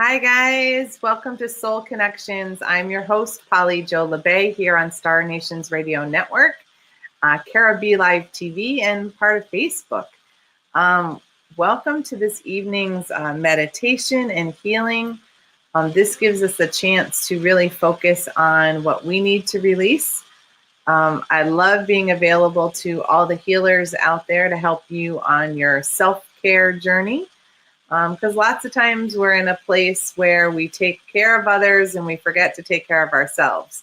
Hi, guys. Welcome to Soul Connections. I'm your host, Polly Jo Labbe, here on Star Nations Radio Network, Caribbean Live TV, and part of Facebook. Welcome to this evening's meditation and healing. This gives us a chance to really focus on what we need to release. I love being available to all the healers out there to help you on your self-care journey. Because lots of times we're in a place where we take care of others and we forget to take care of ourselves,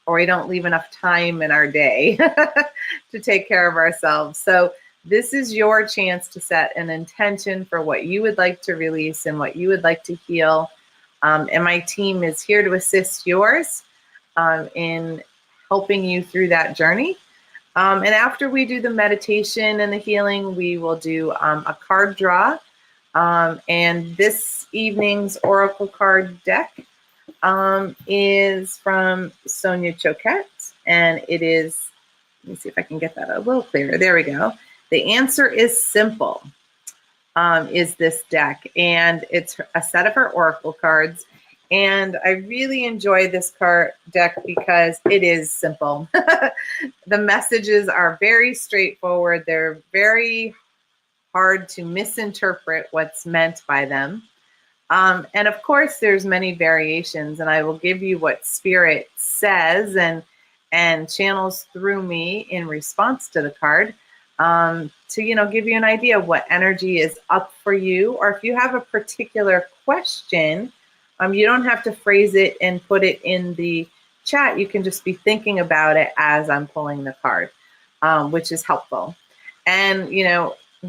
or we don't leave enough time in our day to take care of ourselves. So this is your chance to set an intention for what you would like to release and what you would like to heal. And my team is here to assist yours in helping you through that journey. And after we do the meditation and the healing, we will do a card draw. And this evening's Oracle card deck is from Sonia Choquette, and it is, let me see if I can get that a little clearer. There we go. The answer is simple, is this deck, and it's a set of her Oracle cards. And I really enjoy this card deck because it is simple. The messages are very straightforward. They're very hard to misinterpret what's meant by them. And of course, there's many variations, and I will give you what Spirit says and channels through me in response to the card to, give you an idea of what energy is up for you. Or if you have a particular question, you don't have to phrase it and put it in the chat. You can just be thinking about it as I'm pulling the card, which is helpful. And,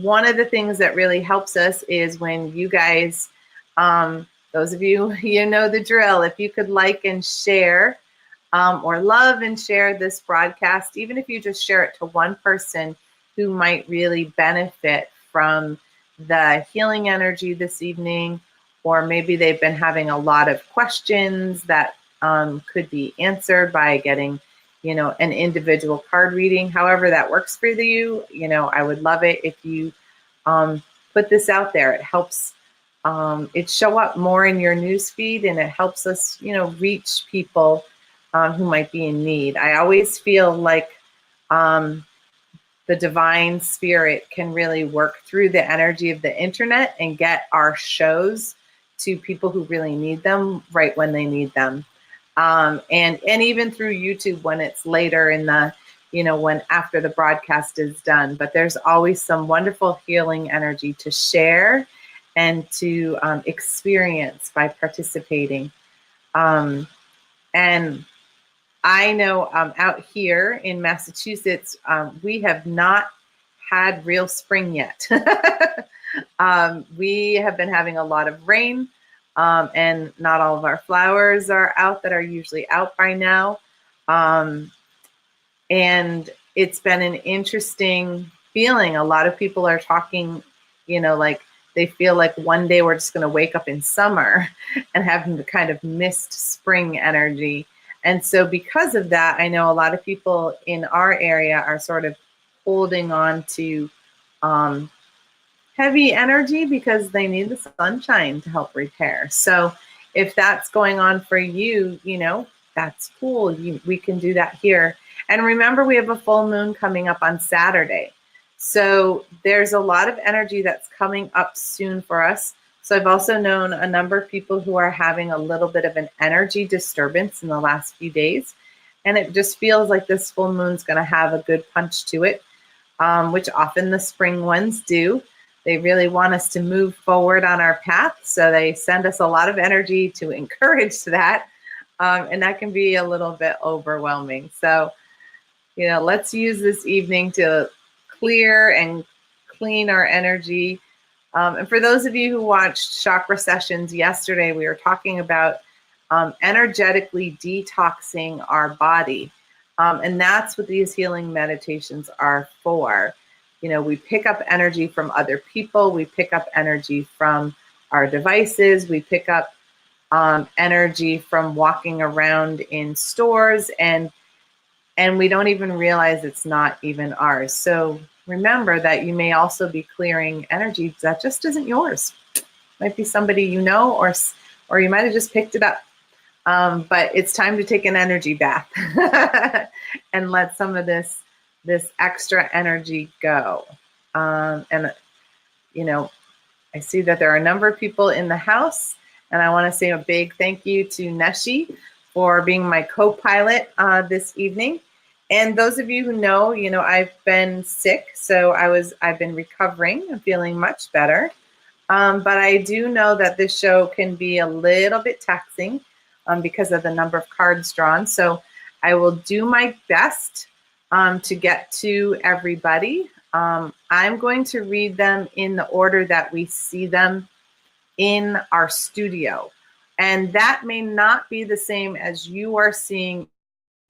one of the things that really helps us is when you guys, those of you, know the drill, if you could like and share or love and share this broadcast, even if you just share it to one person who might really benefit from the healing energy this evening, or maybe they've been having a lot of questions that could be answered by getting an individual card reading. However that works for you, I would love it if you put this out there. It helps it show up more in your newsfeed, and it helps us, reach people who might be in need. I always feel like the divine spirit can really work through the energy of the internet and get our shows to people who really need them right when they need them. And even through YouTube when it's later in the, when after the broadcast is done. But there's always some wonderful healing energy to share and to experience by participating. And I know out here in Massachusetts, we have not had real spring yet. We have been having a lot of rain. And not all of our flowers are out that are usually out by now. And it's been an interesting feeling. A lot of people are talking, like they feel like one day we're just going to wake up in summer and have the kind of missed spring energy. And so because of that, I know a lot of people in our area are sort of holding on to heavy energy because they need the sunshine to help repair. So if that's going on for you, that's cool. We can do that here. And remember, we have a full moon coming up on Saturday. So there's a lot of energy that's coming up soon for us. So I've also known a number of people who are having a little bit of an energy disturbance in the last few days. And it just feels like this full moon's going to have a good punch to it, which often the spring ones do. They really want us to move forward on our path. So they send us a lot of energy to encourage that. And that can be a little bit overwhelming. So, let's use this evening to clear and clean our energy. And for those of you who watched chakra sessions yesterday, we were talking about energetically detoxing our body. And that's what these healing meditations are for. We pick up energy from other people. We pick up energy from our devices. We pick up energy from walking around in stores, and we don't even realize it's not even ours. So remember that you may also be clearing energy that just isn't yours. Might be somebody or or you might have just picked it up. But it's time to take an energy bath and let some of this extra energy go. And you know, I see that there are a number of people in the house, and I want to say a big thank you to Neshi for being my co-pilot this evening. And those of you who know, I've been sick, so I've been recovering and feeling much better. But I do know that this show can be a little bit taxing because of the number of cards drawn. So I will do my best to get to everybody. I'm going to read them in the order that we see them in our studio. And that may not be the same as you are seeing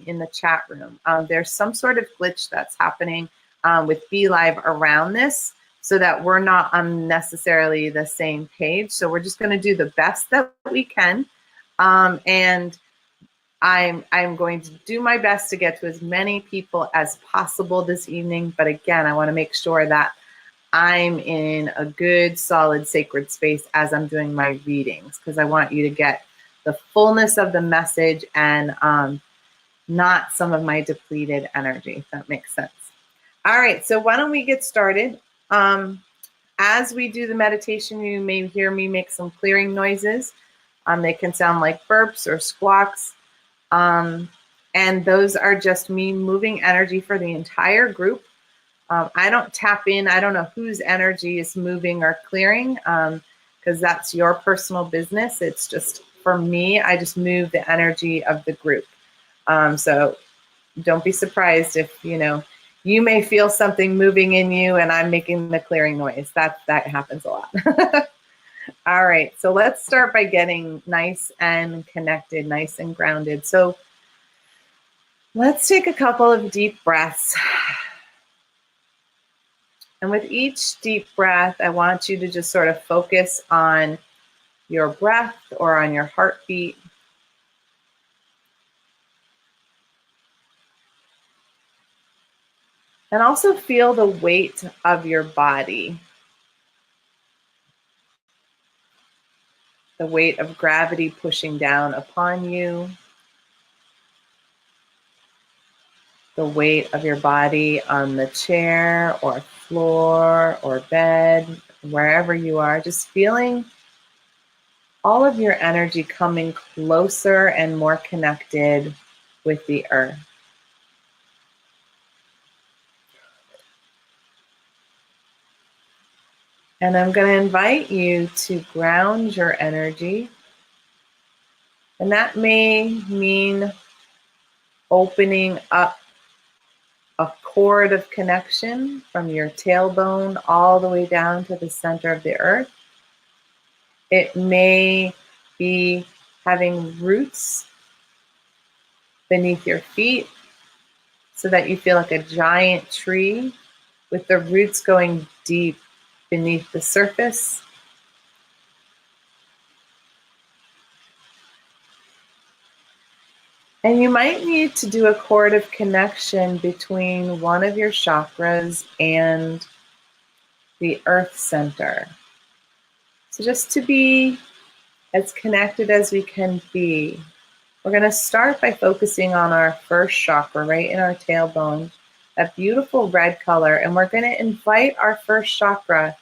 in the chat room. There's some sort of glitch that's happening with BeLive around this, so that we're not on necessarily the same page. So we're just going to do the best that we can. And I'm going to do my best to get to as many people as possible this evening. But again, I want to make sure that I'm in a good, solid, sacred space as I'm doing my readings, because I want you to get the fullness of the message and not some of my depleted energy, if that makes sense. All right, so why don't we get started? As we do the meditation, you may hear me make some clearing noises. They can sound like burps or squawks. And those are just me moving energy for the entire group. I don't tap in. I don't know whose energy is moving or clearing, because that's your personal business. It's just, for me, I just move the energy of the group. So don't be surprised if, you may feel something moving in you and I'm making the clearing noise. That happens a lot. All right, so let's start by getting nice and connected, nice and grounded. So let's take a couple of deep breaths. And with each deep breath, I want you to just sort of focus on your breath or on your heartbeat. And also feel the weight of your body. The weight of gravity pushing down upon you. The weight of your body on the chair or floor or bed, wherever you are, just feeling all of your energy coming closer and more connected with the earth. And I'm going to invite you to ground your energy. And that may mean opening up a cord of connection from your tailbone all the way down to the center of the earth. It may be having roots beneath your feet so that you feel like a giant tree with the roots going deep beneath the surface. And you might need to do a cord of connection between one of your chakras and the earth center. So just to be as connected as we can be, we're going to start by focusing on our first chakra right in our tailbone, that beautiful red color. And we're going to invite our first chakra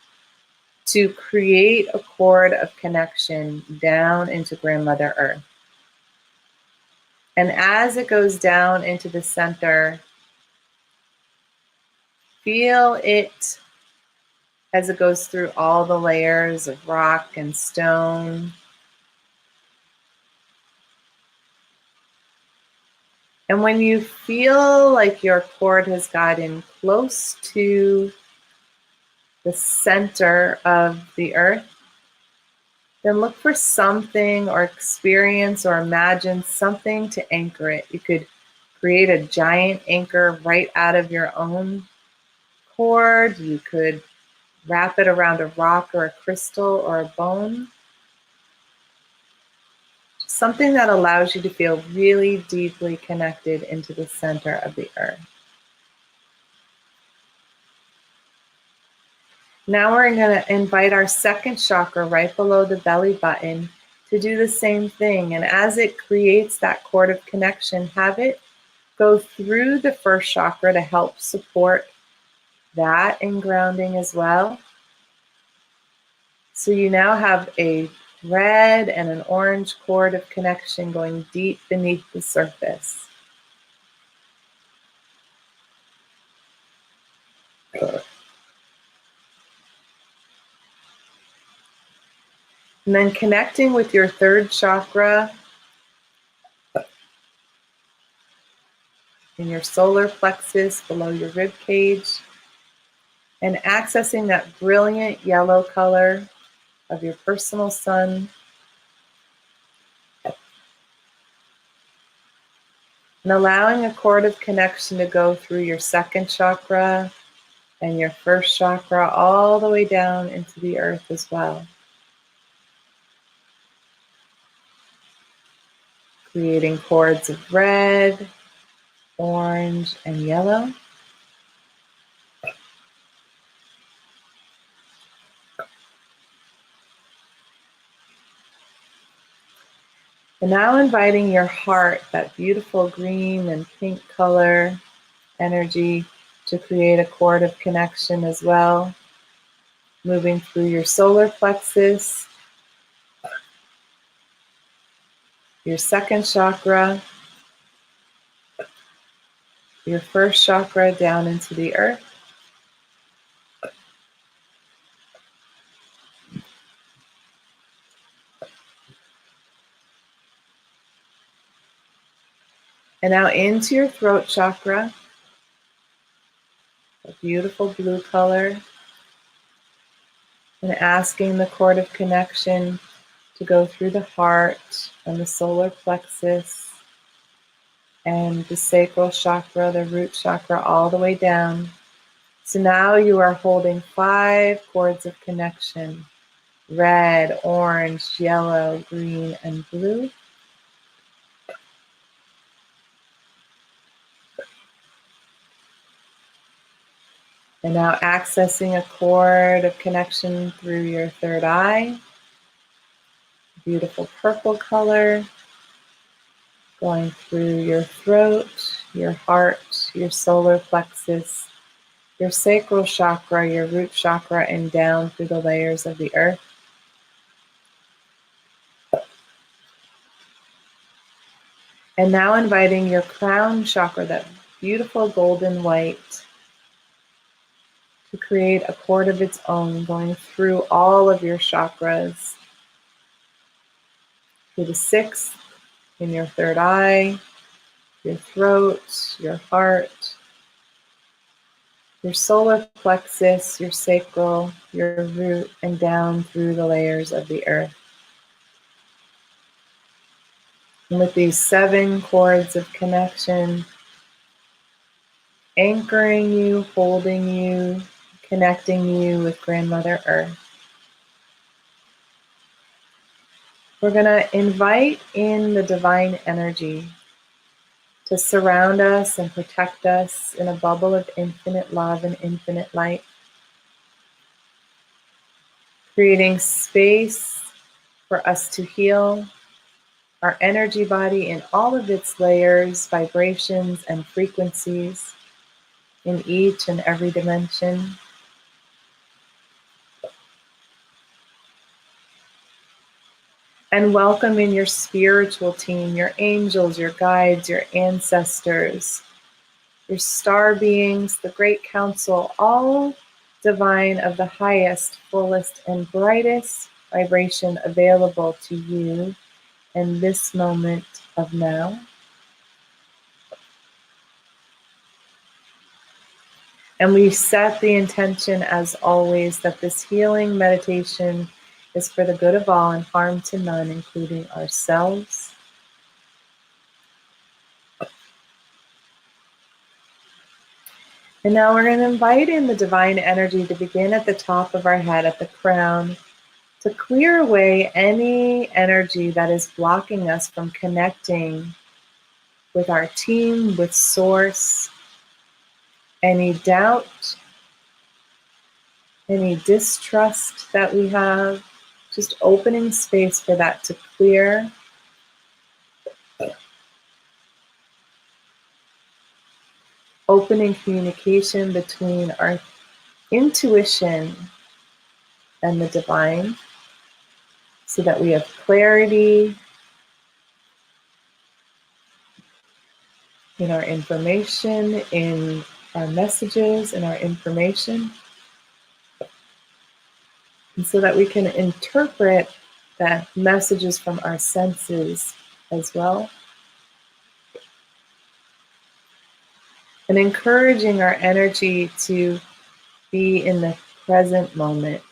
to create a cord of connection down into Grandmother Earth. And as it goes down into the center, feel it as it goes through all the layers of rock and stone. And when you feel like your cord has gotten close to the center of the earth, then look for something or experience or imagine something to anchor it. You could create a giant anchor right out of your own cord. You could wrap it around a rock or a crystal or a bone. Something that allows you to feel really deeply connected into the center of the earth. Now we're going to invite our second chakra right below the belly button to do the same thing. And as it creates that cord of connection, have it go through the first chakra to help support that in grounding as well. So you now have a red and an orange cord of connection going deep beneath the surface. And then connecting with your third chakra in your solar plexus below your rib cage, and accessing that brilliant yellow color of your personal sun. And allowing a cord of connection to go through your second chakra and your first chakra all the way down into the earth as well. Creating cords of red, orange, and yellow. And now inviting your heart, that beautiful green and pink color energy, to create a cord of connection as well. Moving through your solar plexus, your second chakra, your first chakra down into the earth. And now into your throat chakra, a beautiful blue color. And asking the cord of connection to go through the heart and the solar plexus and the sacral chakra, the root chakra, all the way down. So now you are holding 5 cords of connection: red, orange, yellow, green, and blue. And now accessing a cord of connection through your third eye. Beautiful purple color. Going through your throat, your heart, your solar plexus, your sacral chakra, your root chakra, and down through the layers of the earth. And now inviting your crown chakra, that beautiful golden white, to create a cord of its own, going through all of your chakras, through the 6th in your third eye, your throat, your heart, your solar plexus, your sacral, your root, and down through the layers of the earth. And with these 7 cords of connection, anchoring you, holding you, connecting you with Grandmother Earth, we're going to invite in the divine energy to surround us and protect us in a bubble of infinite love and infinite light, creating space for us to heal our energy body in all of its layers, vibrations, and frequencies in each and every dimension. And welcome in your spiritual team, your angels, your guides, your ancestors, your star beings, the great council, all divine of the highest, fullest, and brightest vibration available to you in this moment of now. And we set the intention, as always, that this healing meditation is for the good of all and harm to none, including ourselves. And now we're going to invite in the divine energy to begin at the top of our head, at the crown, to clear away any energy that is blocking us from connecting with our team, with Source, any doubt, any distrust that we have, Just opening space for that to clear. Opening communication between our intuition and the divine so that we have clarity in our information, in our messages, in our information, and so that we can interpret the messages from our senses as well. And encouraging our energy to be in the present moment.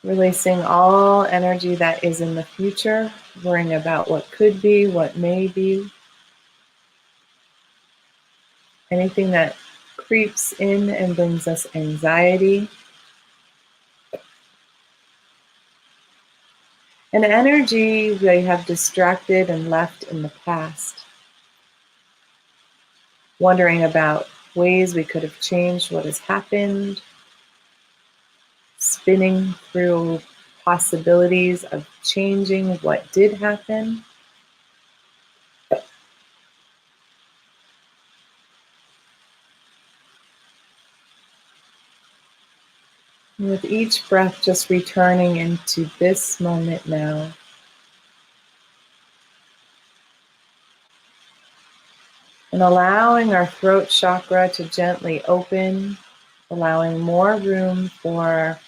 Releasing all energy that is in the future, worrying about what could be, what may be. Anything that creeps in and brings us anxiety. And energy we have distracted and left in the past. Wondering about ways we could have changed what has happened. Spinning through possibilities of changing what did happen. And with each breath, just returning into this moment now. And allowing our throat chakra to gently open, allowing more room for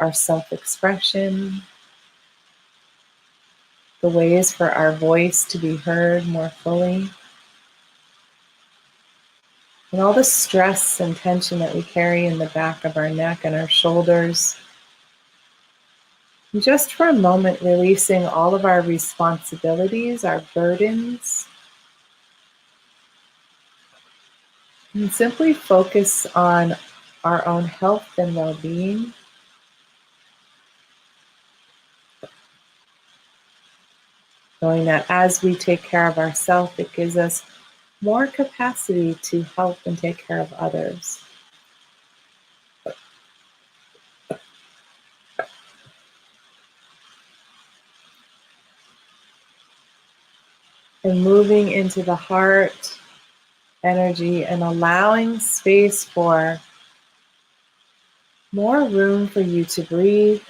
our self-expression, the ways for our voice to be heard more fully. And all the stress and tension that we carry in the back of our neck and our shoulders. And just for a moment, releasing all of our responsibilities, our burdens. And simply focus on our own health and well-being. Knowing that as we take care of ourselves, it gives us more capacity to help and take care of others. And moving into the heart energy and allowing space for more room for you to breathe,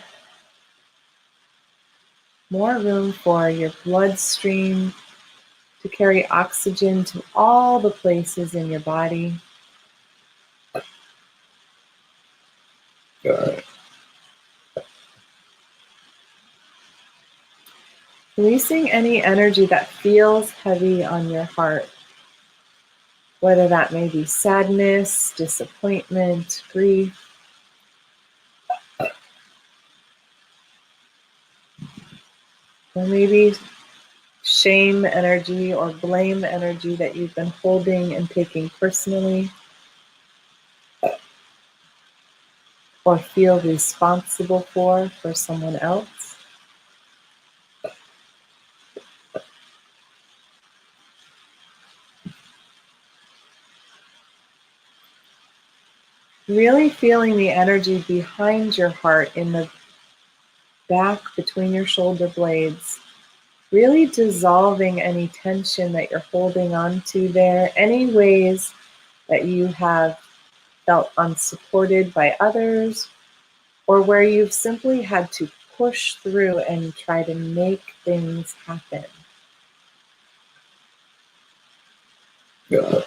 more room for your bloodstream to carry oxygen to all the places in your body. Good. Releasing any energy that feels heavy on your heart, whether that may be sadness, disappointment, grief. Or maybe shame energy or blame energy that you've been holding and taking personally, or feel responsible for someone else. Really feeling the energy behind your heart in the back between your shoulder blades. Really dissolving any tension that you're holding on to there, any ways that you have felt unsupported by others, or where you've simply had to push through and try to make things happen. Yeah.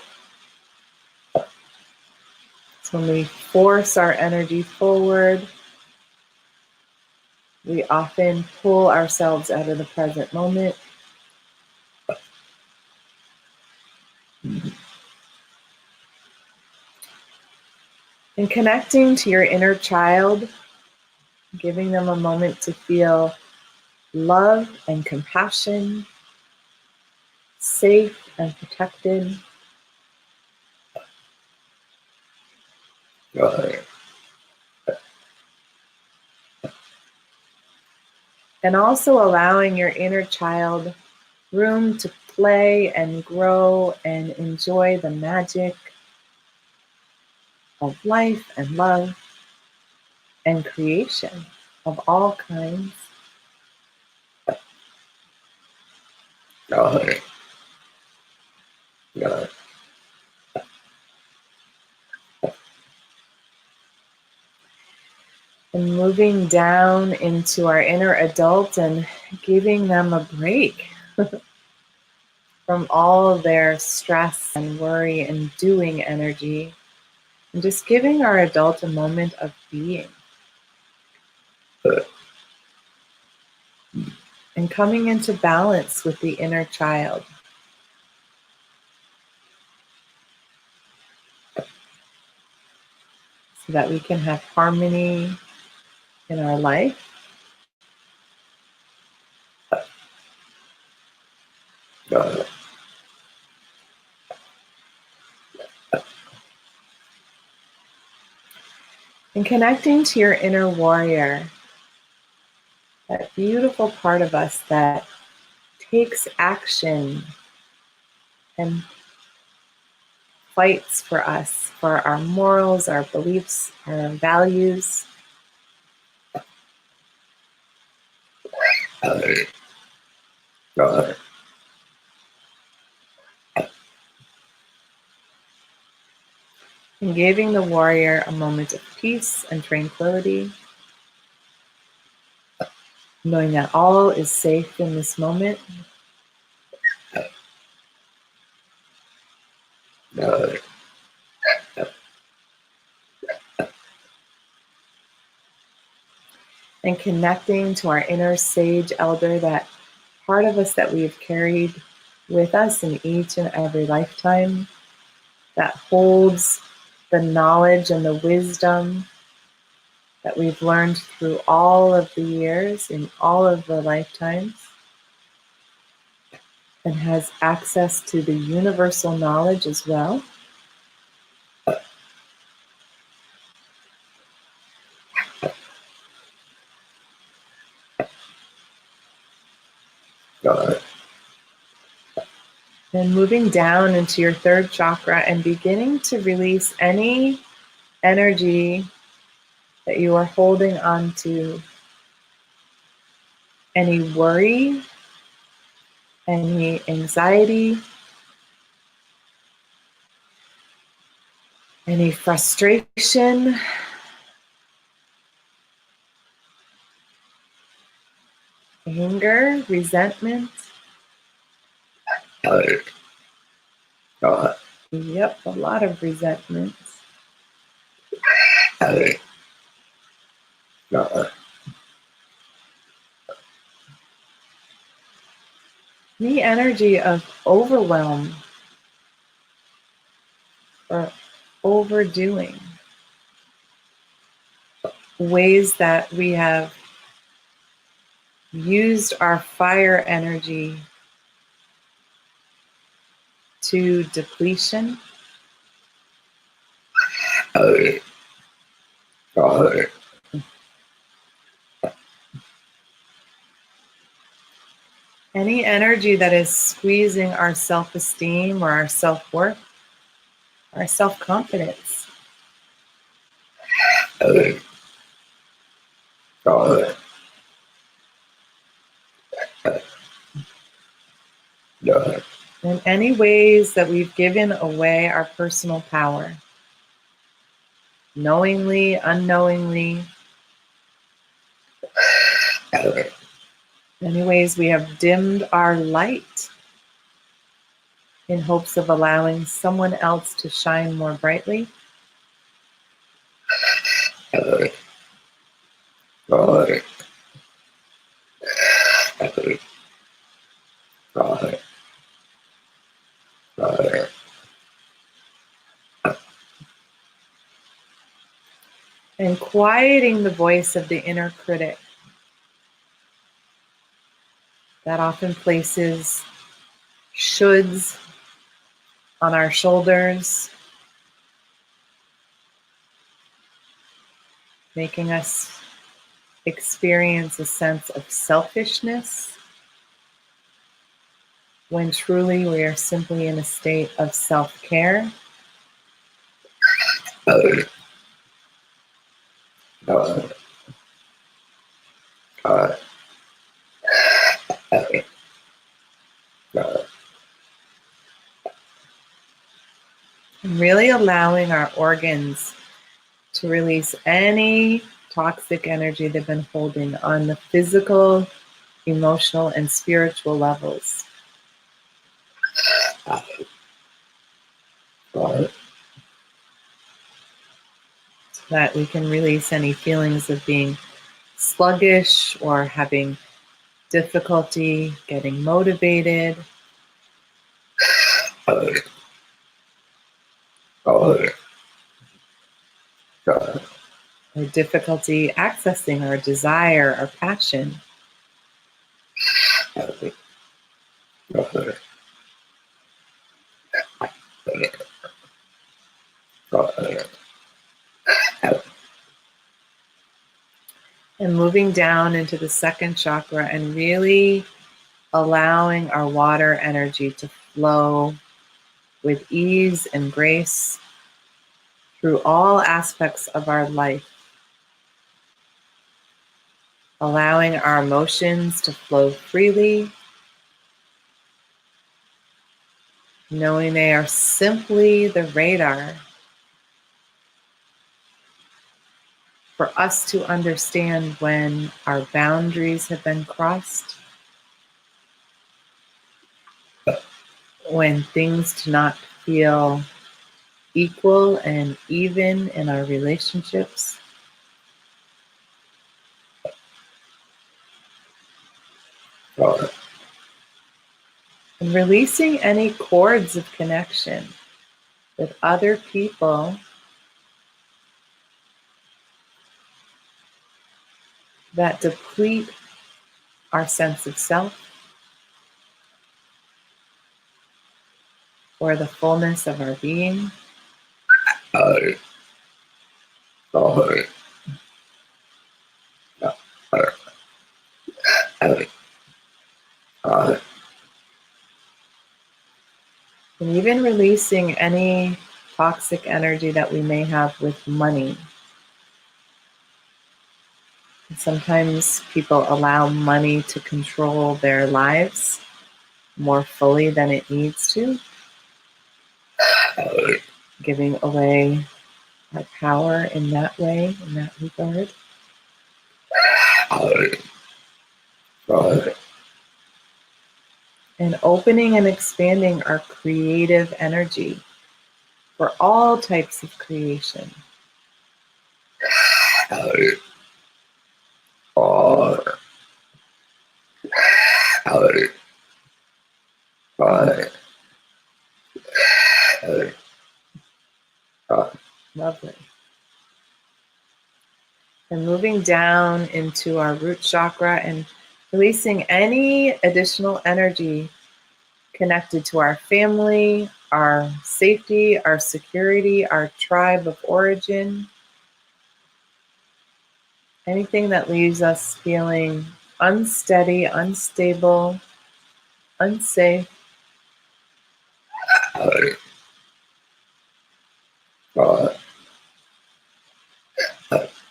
So when we force our energy forward, we often pull ourselves out of the present moment. And connecting to your inner child, giving them a moment to feel love and compassion, safe and protected. Right. And also allowing your inner child room to play and grow and enjoy the magic of life and love and creation of all kinds. And moving down into our inner adult and giving them a break from all their stress and worry and doing energy, and just giving our adult a moment of being. And coming into balance with the inner child. So that we can have harmony in our life. And connecting to your inner warrior, that beautiful part of us that takes action and fights for us, for our morals, our beliefs, our values. And giving the warrior a moment of peace and tranquility, knowing that all is safe in this moment. And connecting to our inner sage elder, that part of us that we've carried with us in each and every lifetime, that holds the knowledge and the wisdom that we've learned through all of the years, in all of the lifetimes, and has access to the universal knowledge as well. And moving down into your third chakra and beginning to release any energy that you are holding on to, any worry, any anxiety, any frustration, anger, resentment. Yep, a lot of resentments. The energy of overwhelm or overdoing. Ways that we have used our fire energy to depletion. Any energy that is squeezing our self-esteem or our self-worth, our self-confidence. In any ways that we've given away our personal power, knowingly, unknowingly. Many ways we have dimmed our light in hopes of allowing someone else to shine more brightly. And quieting the voice of the inner critic that often places shoulds on our shoulders, making us experience a sense of selfishness when truly we are simply in a state of self-care. And really allowing our organs to release any toxic energy they've been holding on the physical, emotional, and spiritual levels. So that we can release any feelings of being sluggish or having difficulty getting motivated, or difficulty accessing our desire or passion. And moving down into the second chakra and really allowing our water energy to flow with ease and grace through all aspects of our life. Allowing our emotions to flow freely, knowing they are simply the radar for us to understand when our boundaries have been crossed, when things do not feel equal and even in our relationships. And releasing any cords of connection with other people that deplete our sense of self or the fullness of our being. And even releasing any toxic energy that we may have with money. And sometimes people allow money to control their lives more fully than it needs to, giving away our power in that way, in that regard. And opening and expanding our creative energy for all types of creation. Lovely. And moving down into our root chakra and releasing any additional energy connected to our family, our safety, our security, our tribe of origin. Anything that leaves us feeling unsteady, unstable, unsafe.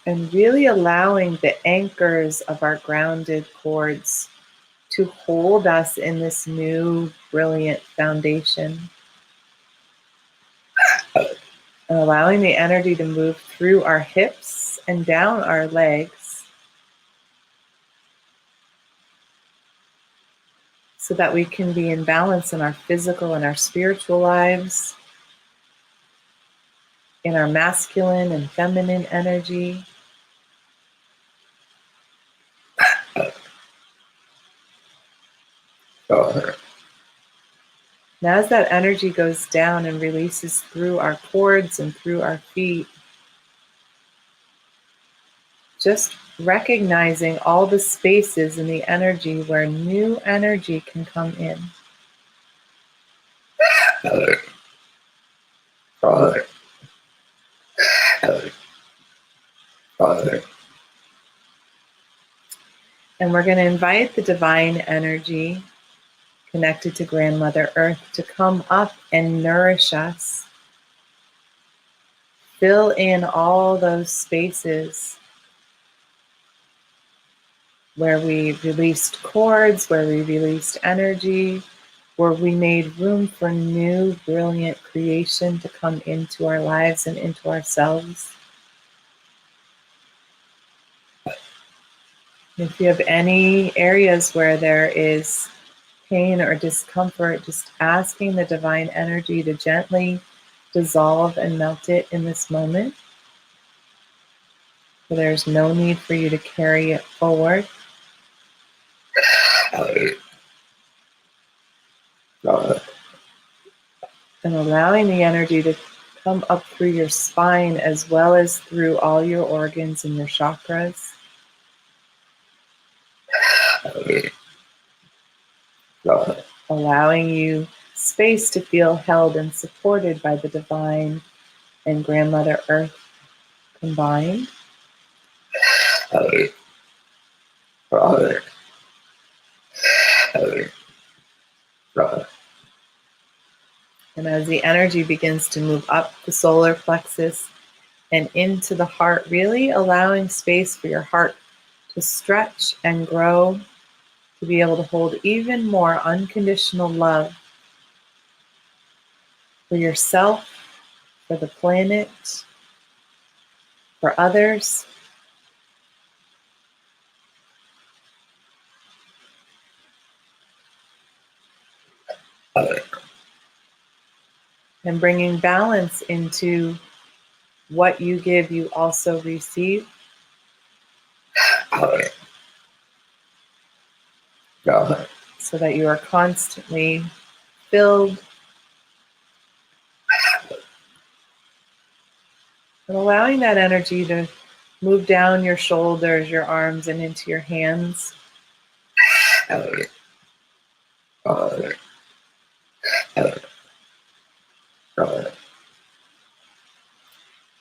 And really allowing the anchors of our grounded cords to hold us in this new brilliant foundation. And allowing the energy to move through our hips and down our legs so that we can be in balance in our physical and our spiritual lives, in our masculine and feminine energy. And as that energy goes down and releases through our cords and through our feet, just recognizing all the spaces in the energy where new energy can come in. And we're going to invite the divine energy connected to Grandmother Earth to come up and nourish us fill in all those spaces where we released cords, where we released energy, where we made room for new, brilliant creation to come into our lives and into ourselves. If you have any areas where there is pain or discomfort, just asking the divine energy to gently dissolve and melt it in this moment. So there's no need for you to carry it forward. And allowing the energy to come up through your spine as well as through all your organs and your chakras. Allowing you space to feel held and supported by the divine and Grandmother Earth combined. And as the energy begins to move up the solar plexus and into the heart, really allowing space for your heart to stretch and grow, to be able to hold even more unconditional love for yourself, for the planet, for others. And bringing balance into what you give, you also receive. So that you are constantly filled. And allowing that energy to move down your shoulders, your arms, and into your hands.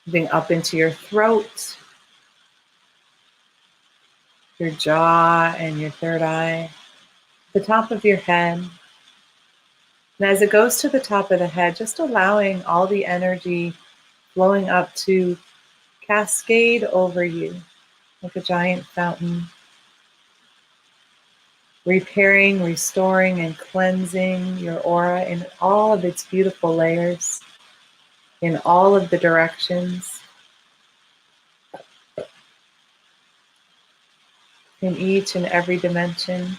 Moving up into your throat, your jaw, and your third eye, the top of your head. And as it goes to the top of the head, just allowing all the energy flowing up to cascade over you like a giant fountain, repairing, restoring, and cleansing your aura in all of its beautiful layers, in all of the directions, in each and every dimension.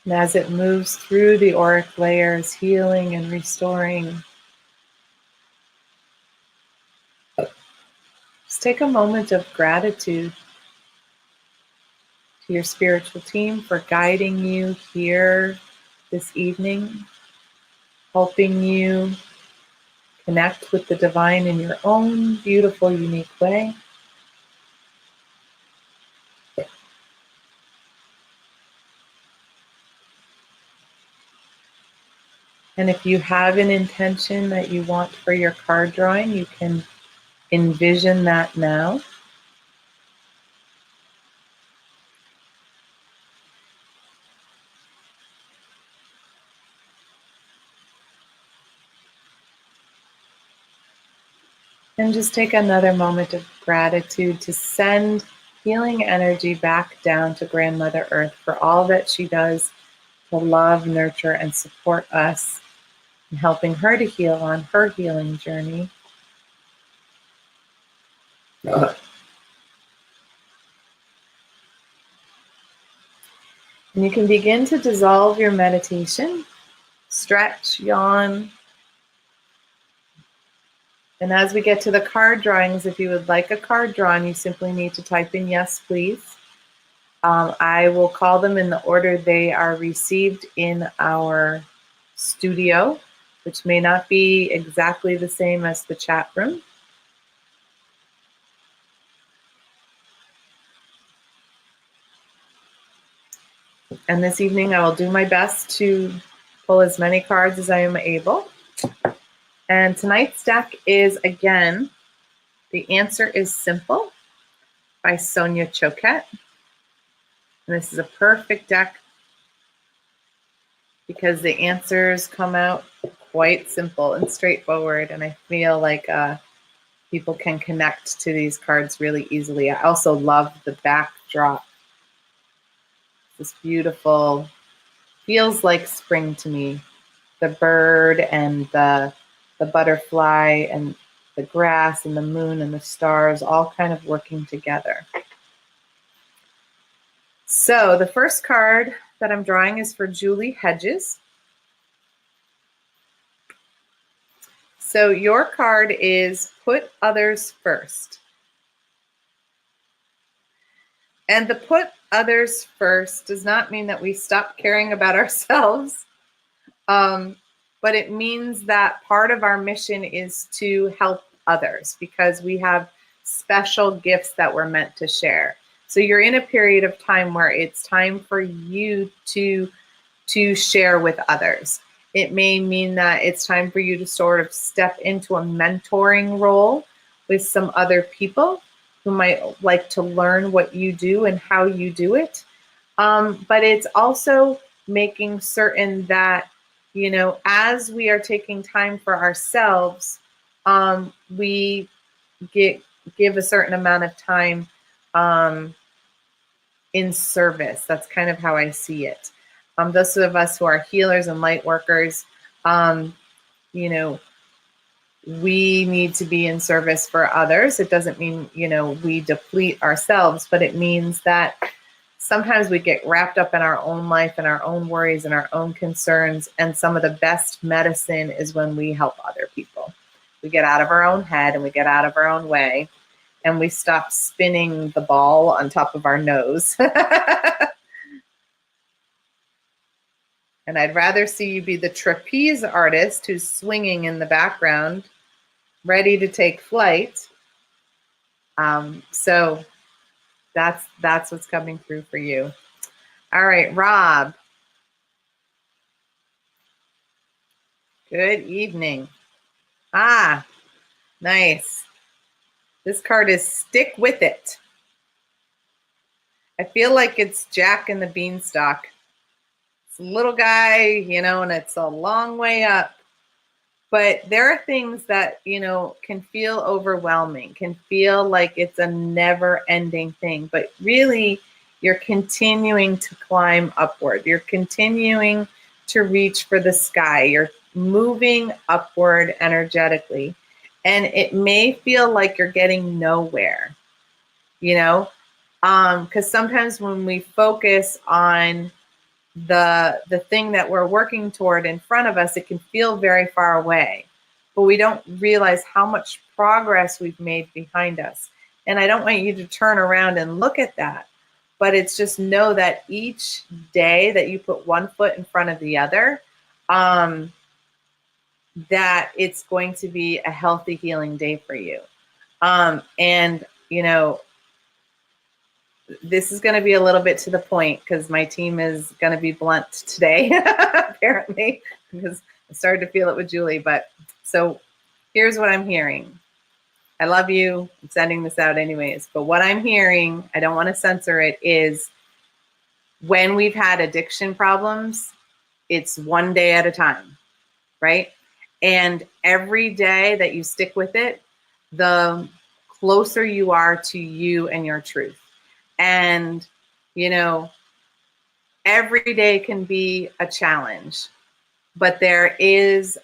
And as it moves through the auric layers, healing and restoring, just take a moment of gratitude to your spiritual team for guiding you here this evening, helping you connect with the divine in your own beautiful, unique way. And if you have an intention that you want for your card drawing, you can envision that now. And just take another moment of gratitude to send healing energy back down to Grandmother Earth for all that she does to love, nurture, and support us in helping her to heal on her healing journey. And you can begin to dissolve your meditation, stretch, yawn. And as we get to the card drawings, if you would like a card drawn, you simply need to type in yes, please. I will call them in the order they are received in our studio, which may not be exactly the same as the chat room. And this evening I will do my best to pull as many cards as I am able. And tonight's deck is, again, The Answer is Simple by Sonia Choquette. And this is a perfect deck because the answers come out quite simple and straightforward. And I feel like people can connect to these cards really easily. I also love the backdrop. This beautiful, feels like spring to me. The bird and the butterfly and the grass and the moon and the stars all kind of working together. So the first card that I'm drawing is for Julie Hedges. So your card is put others first. And the put others first does not mean that we stop caring about ourselves, but it means that part of our mission is to help others because we have special gifts that we're meant to share. So you're in a period of time where it's time for you to share with others. It may mean that it's time for you to sort of step into a mentoring role with some other people who might like to learn what you do and how you do it. But it's also making certain that, you know, as we are taking time for ourselves, we give a certain amount of time in service. That's kind of how I see it. Those of us who are healers and light workers, you know, we need to be in service for others. It doesn't mean, you know, we deplete ourselves, but it means that sometimes we get wrapped up in our own life and our own worries and our own concerns. And some of the best medicine is when we help other people. We get out of our own head and we get out of our own way and we stop spinning the ball on top of our nose. And I'd rather see you be the trapeze artist who's swinging in the background, ready to take flight. So that's what's coming through for you. All right, Rob. Good evening. Ah, nice. This card is stick with it. I feel like it's Jack and the Beanstalk. It's a little guy, you know, and it's a long way up. But there are things that, you know, can feel overwhelming, can feel like it's a never-ending thing. But really, you're continuing to climb upward. You're continuing to reach for the sky. You're moving upward energetically. And it may feel like you're getting nowhere, you know, because sometimes when we focus on the thing that we're working toward in front of us, it can feel very far away, but we don't realize how much progress we've made behind us. And I don't want you to turn around and look at that, but it's just know that each day that you put one foot in front of the other, that it's going to be a healthy, healing day for you. And, you know, this is going to be a little bit to the point because my team is going to be blunt today, apparently, because I started to feel it with Julie. But so here's what I'm hearing. I love you. I'm sending this out anyways. But what I'm hearing, I don't want to censor it, is when we've had addiction problems, it's one day at a time, right? And every day that you stick with it, the closer you are to you and your truth. And, you know, every day can be a challenge, but there is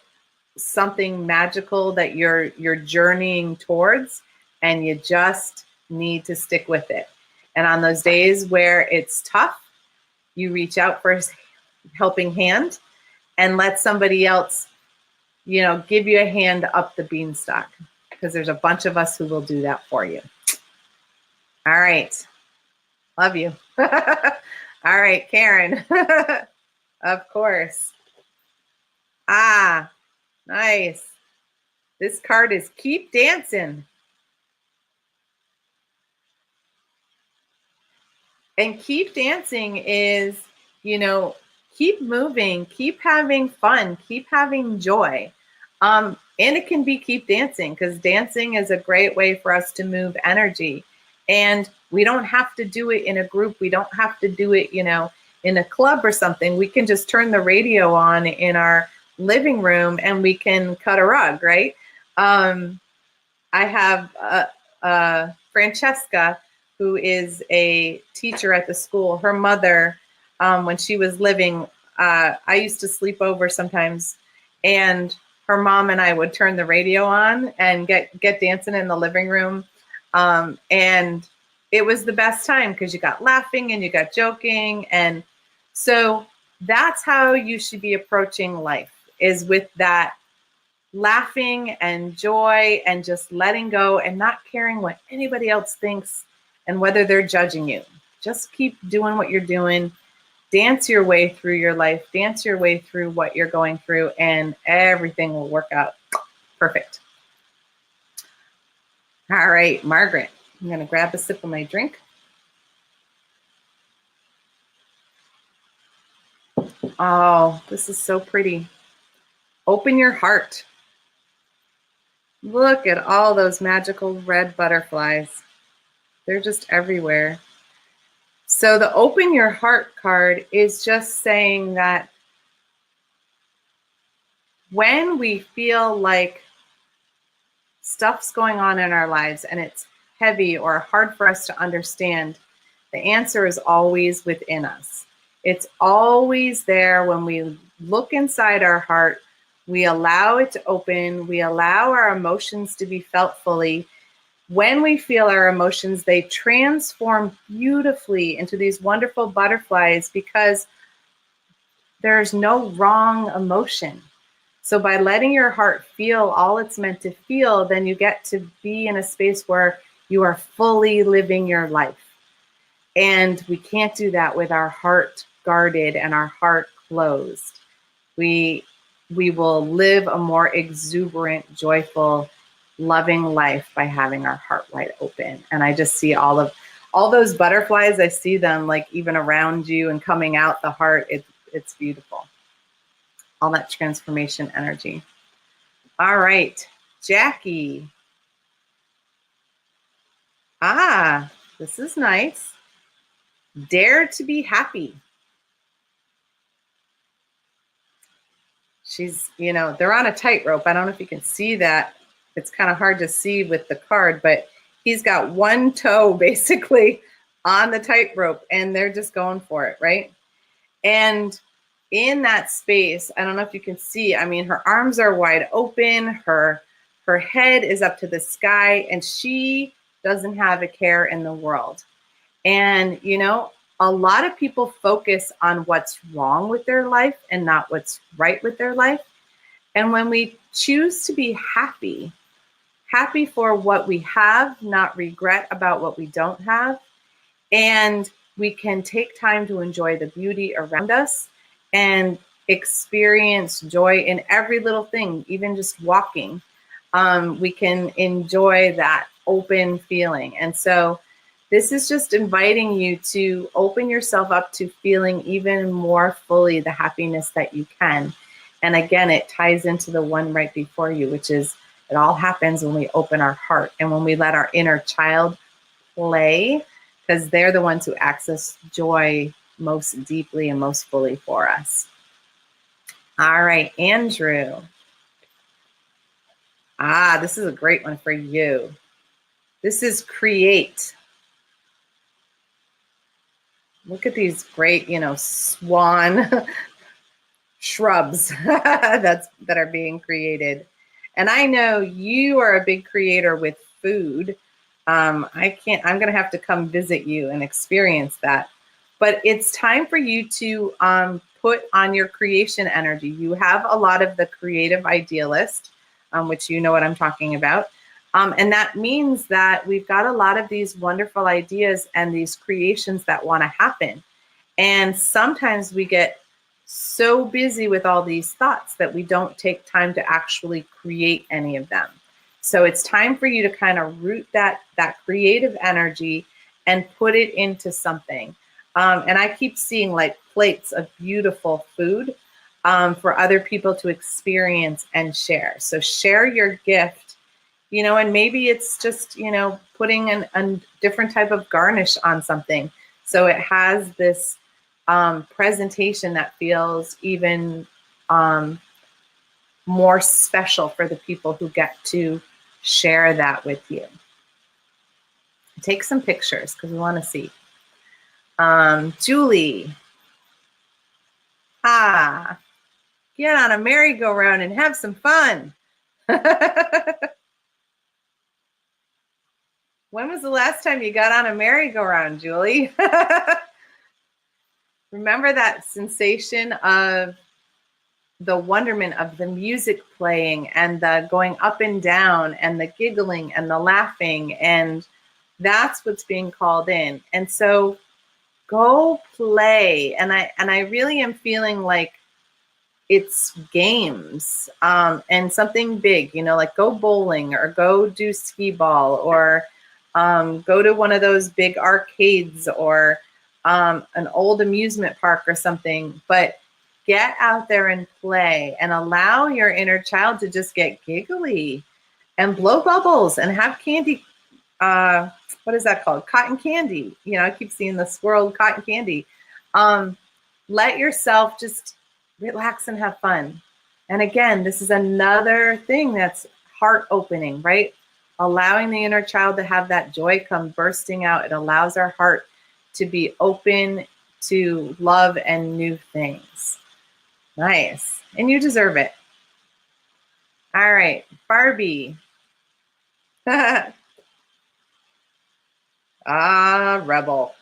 something magical that you're journeying towards, and you just need to stick with it. And on those days where it's tough, you reach out for a helping hand and let somebody else, you know, give you a hand up the beanstalk, because there's a bunch of us who will do that for you. All right. Love you. All right, Karen. Of course. Ah, nice. This card is keep dancing. And keep dancing is, you know, keep moving, keep having fun, keep having joy. And it can be keep dancing, because dancing is a great way for us to move energy. And we don't have to do it in a group. We don't have to do it, you know, in a club or something, we can just turn the radio on in our living room and we can cut a rug, right? I have Francesca, who is a teacher at the school. Her mother, when she was living, I used to sleep over sometimes, and her mom and I would turn the radio on and get dancing in the living room. And it was the best time because you got laughing and you got joking. And so that's how you should be approaching life, is with that laughing and joy and just letting go and not caring what anybody else thinks and whether they're judging you. Just keep doing what you're doing. Dance your way through your life. Dance your way through what you're going through, and everything will work out perfect. All right, Margaret, I'm going to grab a sip of my drink. Oh, this is so pretty. Open your heart. Look at all those magical red butterflies. They're just everywhere. So the open your heart card is just saying that when we feel like stuff's going on in our lives and it's heavy or hard for us to understand, the answer is always within us. It's always there when we look inside our heart. We allow it to open. We allow our emotions to be felt fully. When we feel our emotions, they transform beautifully into these wonderful butterflies because there's no wrong emotion. So by letting your heart feel all it's meant to feel, then you get to be in a space where you are fully living your life. And we can't do that with our heart guarded and our heart closed. We will live a more exuberant, joyful, loving life by having our heart wide open. And I just see all those butterflies. I see them like even around you and coming out the heart. It's beautiful. All that transformation energy. All right, Jackie. This is nice. Dare to be happy. She's, they're on a tightrope. I don't know if you can see that. It's kind of hard to see with the card, but he's got one toe basically on the tightrope and they're just going for it, right? And in that space, I don't know if you can see, her arms are wide open, her head is up to the sky, and she doesn't have a care in the world. And, a lot of people focus on what's wrong with their life and not what's right with their life. And when we choose to be happy for what we have, not regret about what we don't have, and we can take time to enjoy the beauty around us and experience joy in every little thing, even just walking. We can enjoy that open feeling. And so this is just inviting you to open yourself up to feeling even more fully the happiness that you can. And again, it ties into the one right before you, which is it all happens when we open our heart and when we let our inner child play, because they're the ones who access joy most deeply and most fully for us. All right, Andrew. This is a great one for you. This is create. Look at these great, swan shrubs that are being created. And I know you are a big creator with food. I'm going to have to come visit you and experience that. But it's time for you to put on your creation energy. You have a lot of the creative idealist, which you know what I'm talking about. And that means that we've got a lot of these wonderful ideas and these creations that want to happen. And sometimes we get so busy with all these thoughts that we don't take time to actually create any of them. So it's time for you to kind of root that creative energy and put it into something. And I keep seeing like plates of beautiful food for other people to experience and share. So share your gift. And maybe it's just, putting a different type of garnish on something. So it has this presentation that feels even more special for the people who get to share that with you. Take some pictures because we want to see. Julie, get on a merry-go-round and have some fun. When was the last time you got on a merry-go-round, Julie? Remember that sensation of the wonderment of the music playing and the going up and down and the giggling and the laughing, and that's what's being called in. And so go play. And I really am feeling like it's games and something big, like go bowling or go do skee ball or go to one of those big arcades or an old amusement park or something. But get out there and play and allow your inner child to just get giggly and blow bubbles and have candy. What is that called? Cotton candy. I keep seeing the swirled cotton candy. Let yourself just relax and have fun. And again, this is another thing that's heart opening, right? Allowing the inner child to have that joy come bursting out. It allows our heart to be open to love and new things. Nice. And you deserve it. All right, Barbie. Rebel.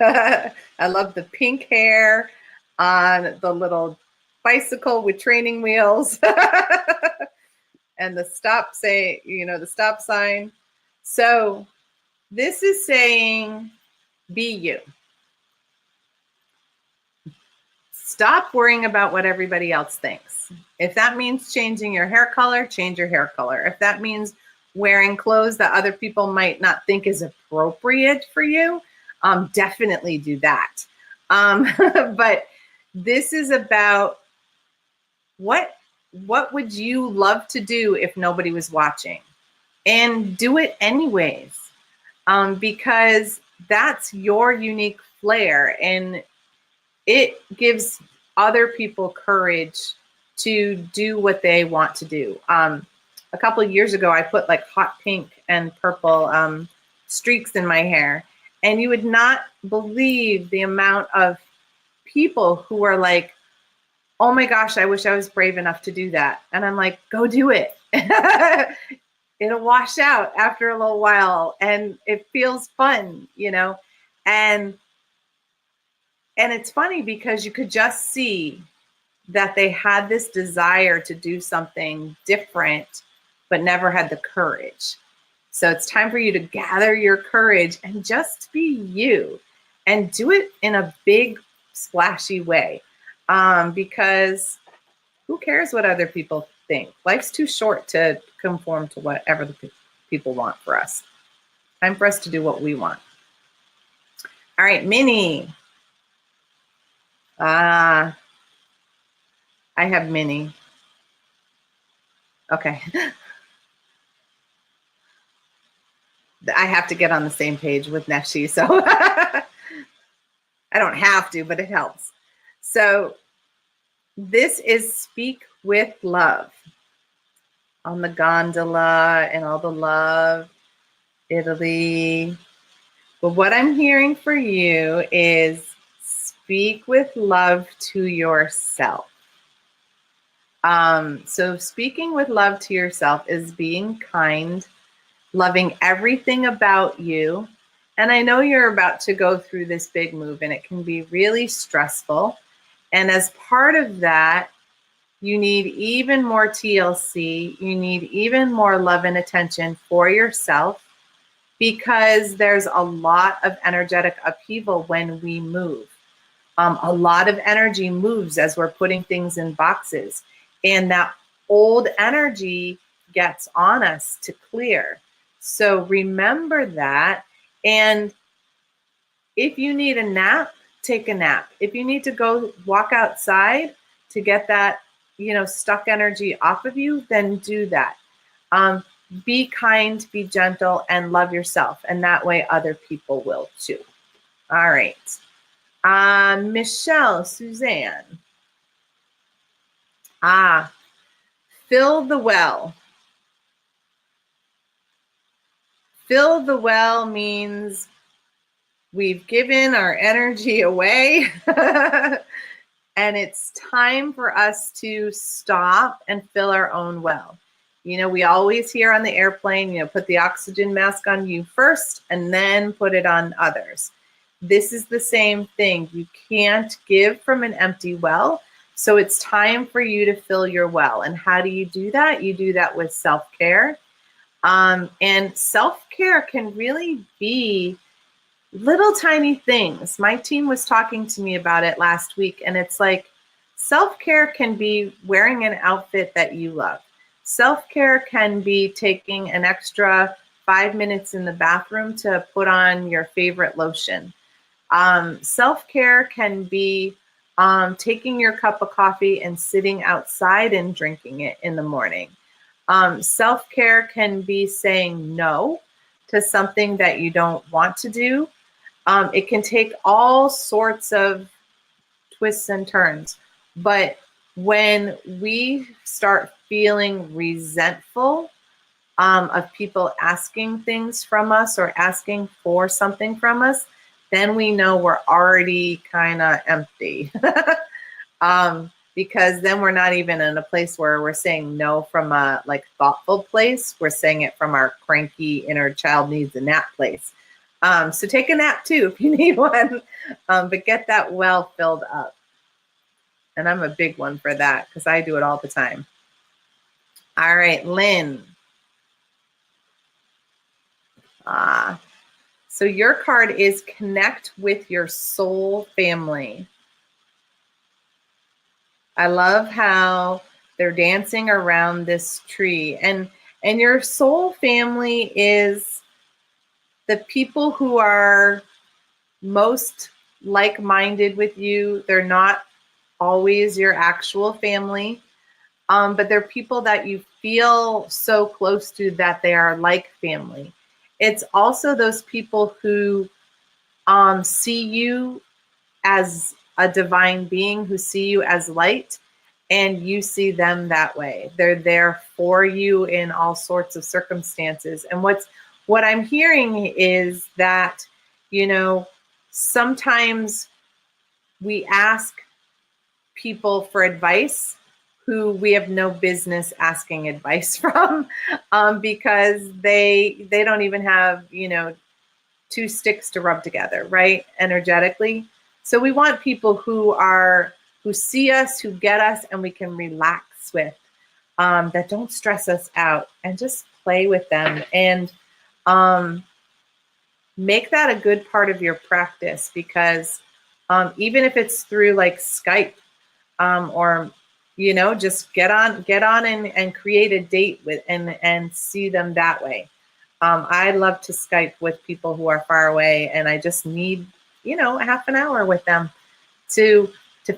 I love the pink hair on the little bicycle with training wheels and the stop sign. So this is saying, be you. Stop worrying about what everybody else thinks. If that means changing your hair color, change your hair color. If that means wearing clothes that other people might not think is appropriate for you, definitely do that. But this is about what would you love to do if nobody was watching? And do it anyways, because that's your unique flair, and it gives other people courage to do what they want to do. A couple of years ago, I put like hot pink and purple streaks in my hair, and you would not believe the amount of people who were like, oh my gosh, I wish I was brave enough to do that. And I'm like, go do it. It'll wash out after a little while and it feels fun, and it's funny because you could just see that they had this desire to do something different, but never had the courage. So it's time for you to gather your courage and just be you and do it in a big, splashy way. Because who cares what other people think? Life's too short to conform to whatever the people want for us. Time for us to do what we want. All right, Minnie. I have Minnie. Okay. I have to get on the same page with Neshi, so I don't have to, but it helps. So this is Speak with Love on the gondola and all the love, Italy. But what I'm hearing for you is speak with love to yourself. So speaking with love to yourself is being kind, loving everything about you. And I know you're about to go through this big move and it can be really stressful. And as part of that, you need even more TLC. You need even more love and attention for yourself, because there's a lot of energetic upheaval when we move. A lot of energy moves as we're putting things in boxes, and that old energy gets on us to clear. So remember that. And if you need a nap, take a nap. If you need to go walk outside to get that, stuck energy off of you, then do that. Be kind, be gentle, and love yourself. And that way other people will too. All right. Michelle, Suzanne. Ah, fill the well. Fill the well means we've given our energy away and it's time for us to stop and fill our own well. You know, we always hear on the airplane, you know, put the oxygen mask on you first and then put it on others. This is the same thing. You can't give from an empty well. So it's time for you to fill your well. And how do you do that? You do that with self-care. And self-care can really be little tiny things. My team was talking to me about it last week, and it's like self-care can be wearing an outfit that you love. Self-care can be taking an extra 5 minutes in the bathroom to put on your favorite lotion. Self-care can be taking your cup of coffee and sitting outside and drinking it in the morning. Self-care can be saying no to something that you don't want to do. It can take all sorts of twists and turns. But when we start feeling resentful of people asking things from us or asking for something from us, then we know we're already kind of empty. Because then we're not even in a place where we're saying no from a like thoughtful place. We're saying it from our cranky inner child needs a nap place. So take a nap too if you need one, but get that well filled up. And I'm a big one for that because I do it all the time. All right, Lynn. So your card is connect with your soul family. I love how they're dancing around this tree. And your soul family is the people who are most like-minded with you. They're not always your actual family, but they're people that you feel so close to that they are like family. It's also those people who see you as a divine being, who see you as light, and you see them that way. They're there for you in all sorts of circumstances. And what I'm hearing is that, you know, sometimes we ask people for advice who we have no business asking advice from, because they don't even have, you know, two sticks to rub together, right? Energetically. So we want people who see us, who get us, and we can relax with, that don't stress us out, and just play with them and make that a good part of your practice, because even if it's through like Skype, or, you know, just get on and create a date with and see them that way. I love to Skype with people who are far away, and I just need, you know, a half an hour with them to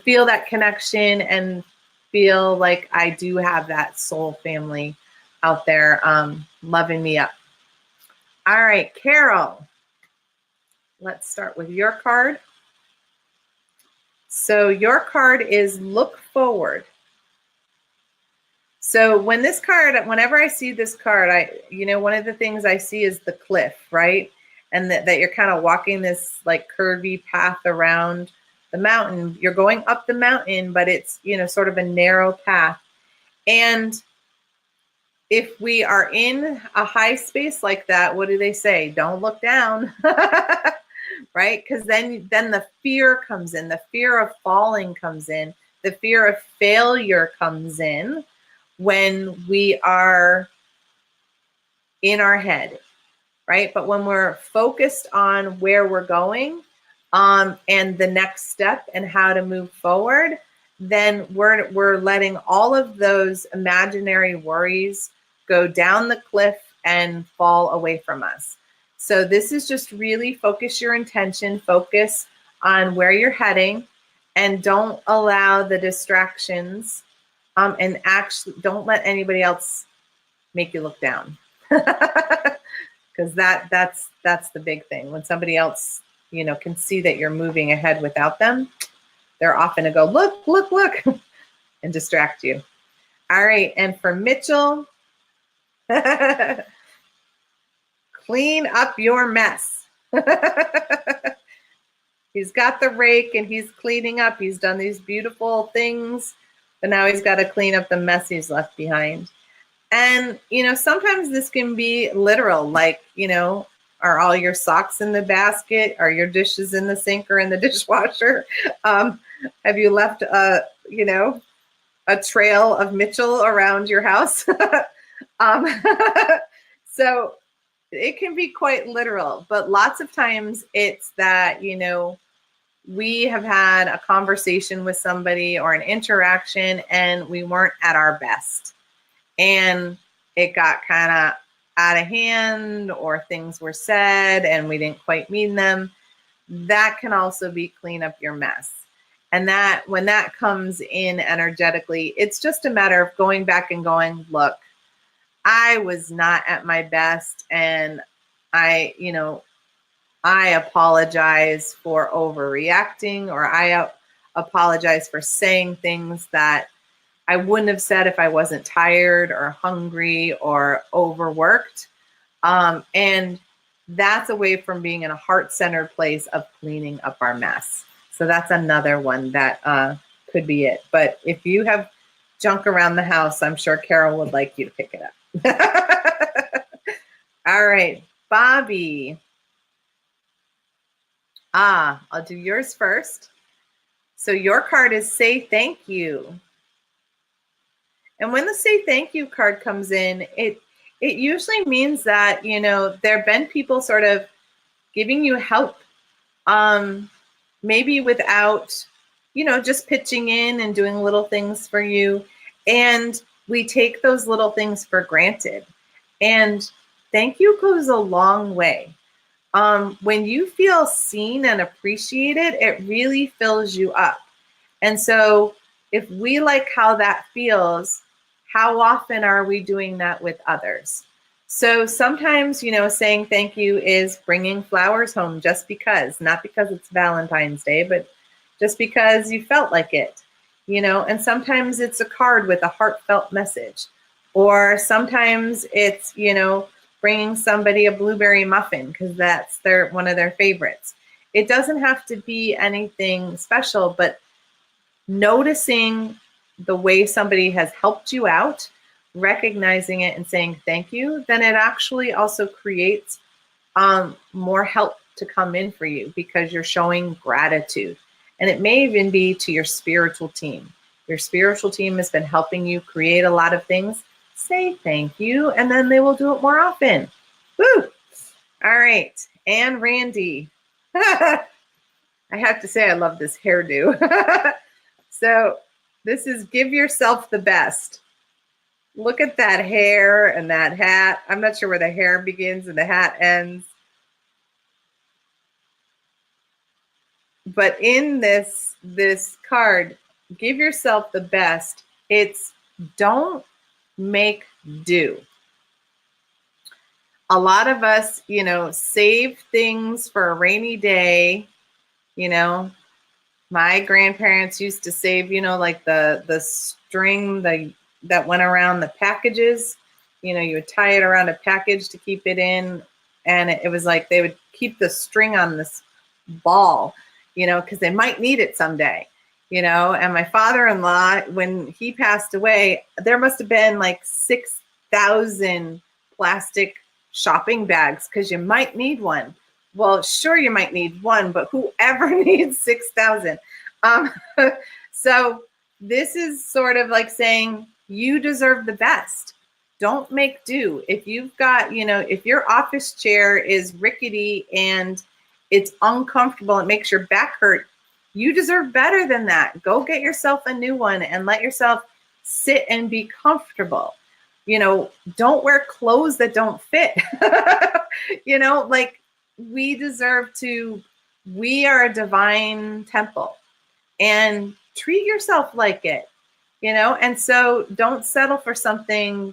feel that connection and feel like I do have that soul family out there loving me up. All right, Carol, let's start with your card. So your card is look forward. So whenever I see this card, you know, one of the things I see is the cliff, right? And that you're kind of walking this like curvy path around the mountain. You're going up the mountain, but it's, you know, sort of a narrow path. And if we are in a high space like that, what do they say? Don't look down, right? Because then the fear comes in, the fear of falling comes in, the fear of failure comes in when we are in our head, right? But when we're focused on where we're going, and the next step and how to move forward, then we're letting all of those imaginary worries go down the cliff and fall away from us. So this is just really focus your intention, focus on where you're heading, and don't allow the distractions, and actually don't let anybody else make you look down. Because that's the big thing. When somebody else can see that you're moving ahead without them, they're often to go, look, look, look, and distract you. All right. And for Mitchell, clean up your mess. He's got the rake and he's cleaning up. He's done these beautiful things, but now he's got to clean up the mess he's left behind. And, sometimes this can be literal, like, are all your socks in the basket? Are your dishes in the sink or in the dishwasher? Have you left a trail of Mitchell around your house? So it can be quite literal, but lots of times it's that, we have had a conversation with somebody or an interaction and we weren't at our best. And it got kind of out of hand, or things were said and we didn't quite mean them. That can also be clean up your mess. And that when that comes in energetically, it's just a matter of going back and going, look, I was not at my best. And I apologize for overreacting, or I apologize for saying things that I wouldn't have said if I wasn't tired or hungry or overworked. And that's away from being in a heart-centered place of cleaning up our mess. So that's another one that could be it. But if you have junk around the house, I'm sure Carol would like you to pick it up. All right, Bobby. I'll do yours first. So your card is say thank you. And when the say thank you card comes in, it usually means that, there have been people sort of giving you help, maybe without, just pitching in and doing little things for you. And we take those little things for granted. And thank you goes a long way. When you feel seen and appreciated, it really fills you up. And so if we like how that feels, how often are we doing that with others? So sometimes, saying thank you is bringing flowers home just because, not because it's Valentine's Day, but just because you felt like it, and sometimes it's a card with a heartfelt message, or sometimes it's, bringing somebody a blueberry muffin because that's one of their favorites. It doesn't have to be anything special, but noticing the way somebody has helped you out, recognizing it and saying thank you, then it actually also creates more help to come in for you because you're showing gratitude. And it may even be to your spiritual team. Your spiritual team has been helping you create a lot of things. Say thank you, and then they will do it more often. Woo! All right. And Randy. I have to say I love this hairdo. So this is give yourself the best. Look at that hair and that hat. I'm not sure where the hair begins and the hat ends. But in this card, give yourself the best. It's don't make do. A lot of us, save things for a rainy day. My grandparents used to save, like the string that went around the packages. You would tie it around a package to keep it in. And it was like they would keep the string on this ball, because they might need it someday. And my father-in-law, when he passed away, there must have been like 6,000 plastic shopping bags because you might need one. Well, sure, you might need one, but whoever needs 6,000? So this is sort of like saying you deserve the best. Don't make do. If you've got, if your office chair is rickety and it's uncomfortable, it makes your back hurt, you deserve better than that. Go get yourself a new one and let yourself sit and be comfortable. Don't wear clothes that don't fit. Like we deserve to, we are a divine temple, and treat yourself like it, and so don't settle for something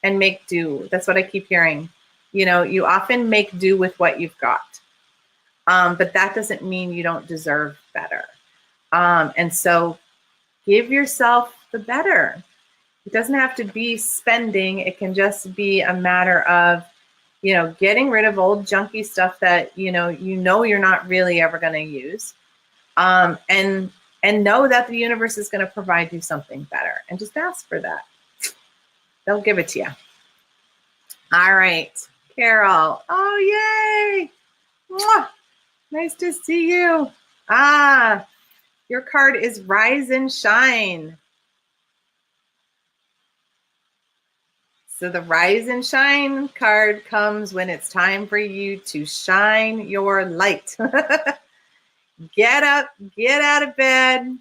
and make do. That's what I keep hearing. You often make do with what you've got. But that doesn't mean you don't deserve better. And so give yourself the better. It doesn't have to be spending. It can just be a matter of, getting rid of old junky stuff that, you're not really ever going to use. And know that the universe is going to provide you something better, and just ask for that. They'll give it to you. All right, Carol. Oh, yay. Mwah. Nice to see you. Your card is Rise and Shine. So the Rise and Shine card comes when it's time for you to shine your light. Get up, get out of bed,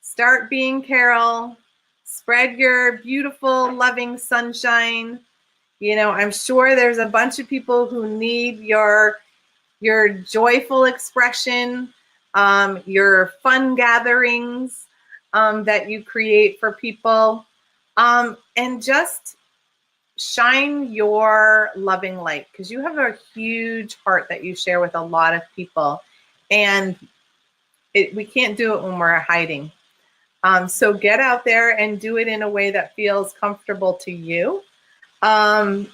start being Carol, spread your beautiful, loving sunshine. I'm sure there's a bunch of people who need your joyful expression, your fun gatherings that you create for people, and just shine your loving light, because you have a huge heart that you share with a lot of people, and we can't do it when we're hiding. So get out there and do it in a way that feels comfortable to you, because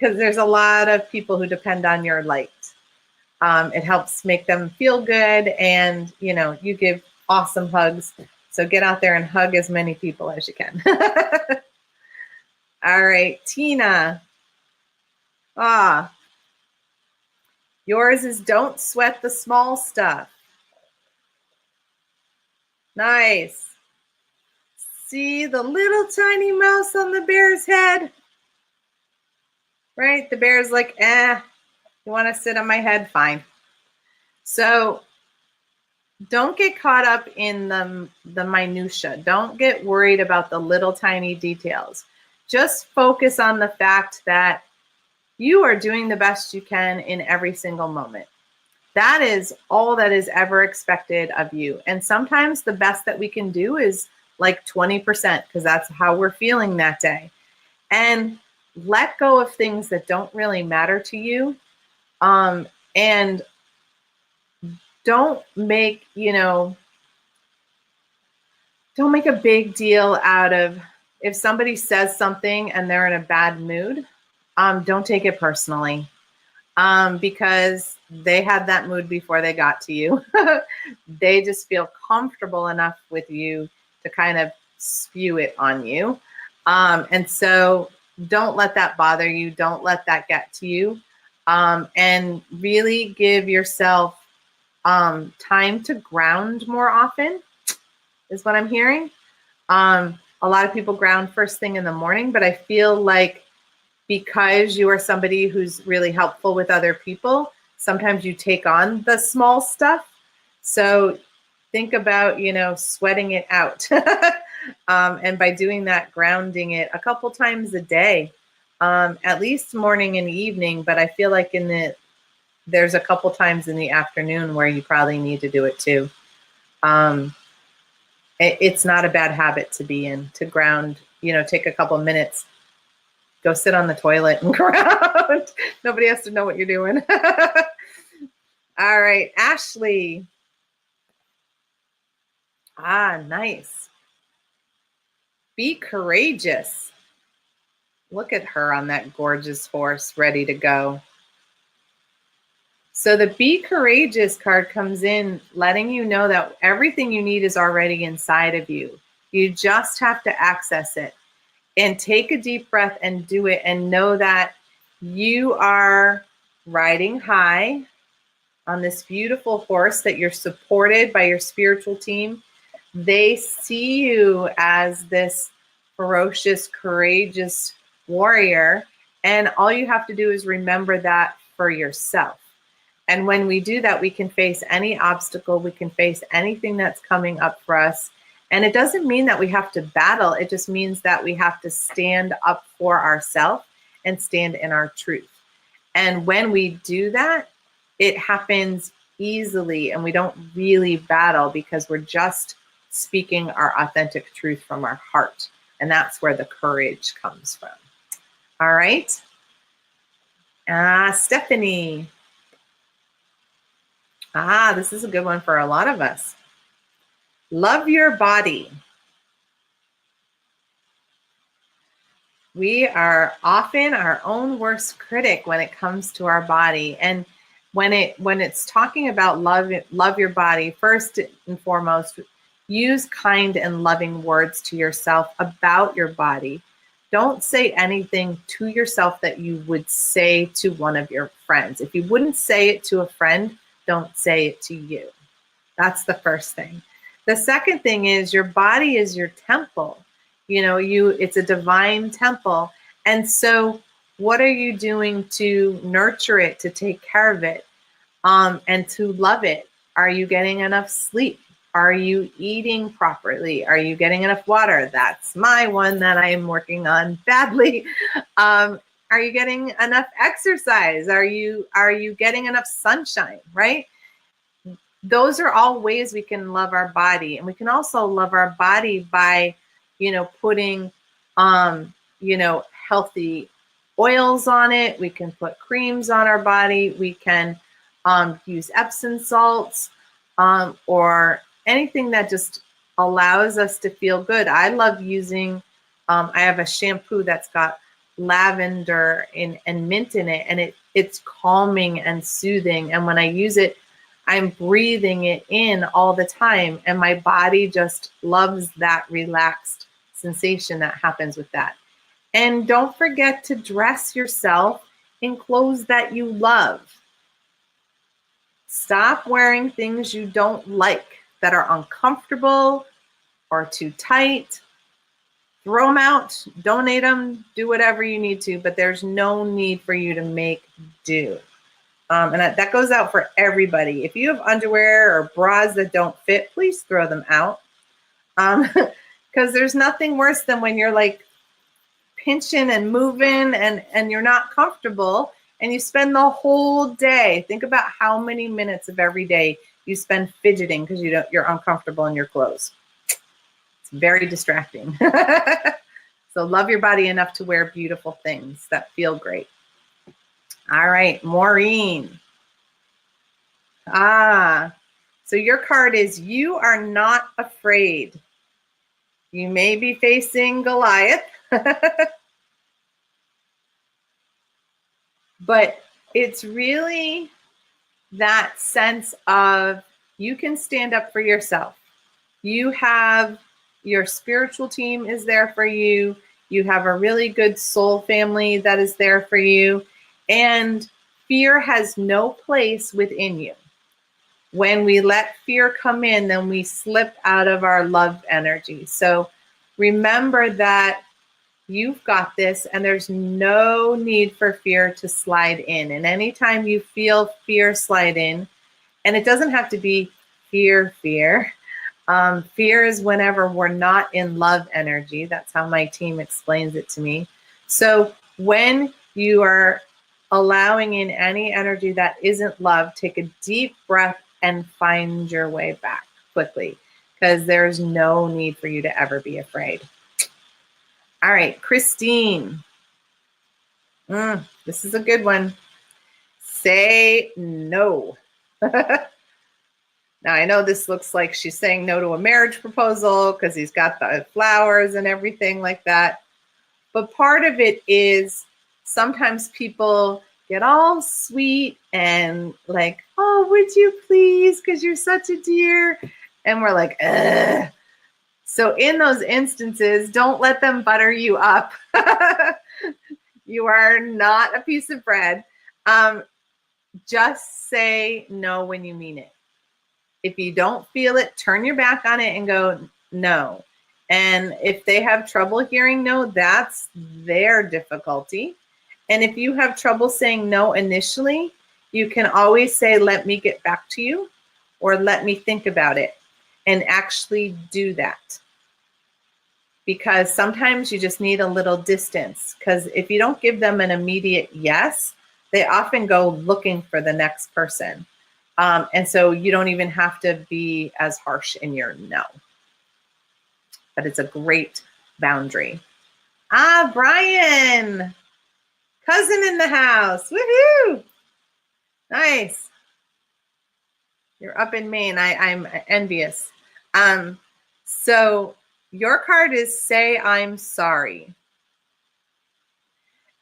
there's a lot of people who depend on your light. It helps make them feel good, and you give awesome hugs. So get out there and hug as many people as you can. All right, Tina. Yours is Don't Sweat the Small Stuff. Nice. See the little tiny mouse on the bear's head? Right? The bear's like, you want to sit on my head? Fine. So don't get caught up in the minutia. Don't get worried about the little tiny details. Just focus on the fact that you are doing the best you can in every single moment. That is all that is ever expected of you. And sometimes the best that we can do is like 20%, because that's how we're feeling that day. And let go of things that don't really matter to you. And don't make a big deal out of if somebody says something and they're in a bad mood. Don't take it personally, because they had that mood before they got to you. They just feel comfortable enough with you to kind of spew it on you. And so don't let that bother you. Don't let that get to you. And really give yourself time to ground more often, is what I'm hearing. A lot of people ground first thing in the morning, but I feel like because you are somebody who's really helpful with other people, sometimes you take on the small stuff. So think about, sweating it out. And by doing that, grounding it a couple times a day, at least morning and evening. But I feel like there's a couple times in the afternoon where you probably need to do it too. It's not a bad habit to be in, to ground, take a couple minutes. Go sit on the toilet and ground. Nobody has to know what you're doing. All right, Ashley. Nice. Be courageous. Look at her on that gorgeous horse, ready to go. So the Be Courageous card comes in, letting you know that everything you need is already inside of you. You just have to access it. And take a deep breath and do it, and know that you are riding high on this beautiful horse, that you're supported by your spiritual team. They see you as this ferocious, courageous warrior. And all you have to do is remember that for yourself. And when we do that, we can face any obstacle. We can face anything that's coming up for us. And it doesn't mean that we have to battle. It just means that we have to stand up for ourselves and stand in our truth. And when we do that, it happens easily, and we don't really battle, because we're just speaking our authentic truth from our heart. And that's where the courage comes from. All right. Stephanie. This is a good one for a lot of us. Love your body. We are often our own worst critic when it comes to our body. And when it's talking about love your body, first and foremost, use kind and loving words to yourself about your body. Don't say anything to yourself that you would say to one of your friends. If you wouldn't say it to a friend, don't say it to you. That's the first thing. The second thing is your body is your temple. It's a divine temple. And so what are you doing to nurture it, to take care of it, and to love it? Are you getting enough sleep? Are you eating properly? Are you getting enough water? That's my one that I am working on badly. Are you getting enough exercise? Are you getting enough sunshine, right? Those are all ways we can love our body. And we can also love our body by, putting, healthy oils on it. We can put creams on our body. We can use Epsom salts or anything that just allows us to feel good. I love using, I have a shampoo that's got lavender and mint in it, and it's calming and soothing. And when I use it, I'm breathing it in all the time, and my body just loves that relaxed sensation that happens with that. And don't forget to dress yourself in clothes that you love. Stop wearing things you don't like, that are uncomfortable or too tight. Throw them out, donate them, do whatever you need to, but there's no need for you to make do. And that goes out for everybody. If you have underwear or bras that don't fit, please throw them out. Because there's nothing worse than when you're like pinching and moving and you're not comfortable and you spend the whole day. Think about how many minutes of every day you spend fidgeting because you're uncomfortable in your clothes. It's very distracting. So love your body enough to wear beautiful things that feel great. All right, Maureen. So your card is you are not afraid. You may be facing Goliath, but it's really that sense of you can stand up for yourself. You have your spiritual team is there for you. You have a really good soul family that is there for you. And fear has no place within you. When we let fear come in, then we slip out of our love energy. So remember that you've got this, and there's no need for fear to slide in. And anytime you feel fear slide in, and it doesn't have to be fear. Fear is whenever we're not in love energy. That's how my team explains it to me. So when you are allowing in any energy that isn't love, take a deep breath and find your way back quickly, because there's no need for you to ever be afraid. All right, Christine. This is a good one. Say no. Now, I know this looks like she's saying no to a marriage proposal because he's got the flowers and everything like that. But part of it is sometimes people get all sweet and like, oh, would you please? Because you're such a dear. And we're like, ugh. So in those instances, don't let them butter you up. You are not a piece of bread. Just say no when you mean it. If you don't feel it, turn your back on it and go, no. And if they have trouble hearing no, that's their difficulty. And if you have trouble saying no initially, you can always say, let me get back to you, or let me think about it, and actually do that. Because sometimes you just need a little distance, because if you don't give them an immediate yes, they often go looking for the next person. And so you don't even have to be as harsh in your no. But it's a great boundary. Brian, cousin in the house. Woohoo! Nice. You're up in Maine. I'm envious. So your card is say I'm sorry.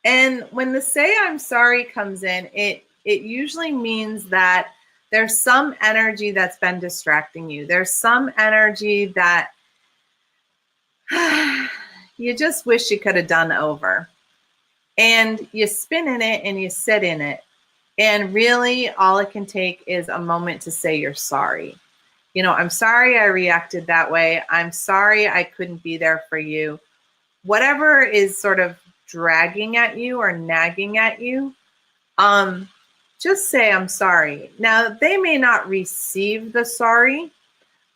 And when the say I'm sorry comes in, it usually means that there's some energy that's been distracting you. There's some energy that you just wish you could have done over. And you spin in it and you sit in it. And really, all it can take is a moment to say you're sorry. I'm sorry I reacted that way. I'm sorry I couldn't be there for you. Whatever is sort of dragging at you or nagging at you, just say I'm sorry. Now, they may not receive the sorry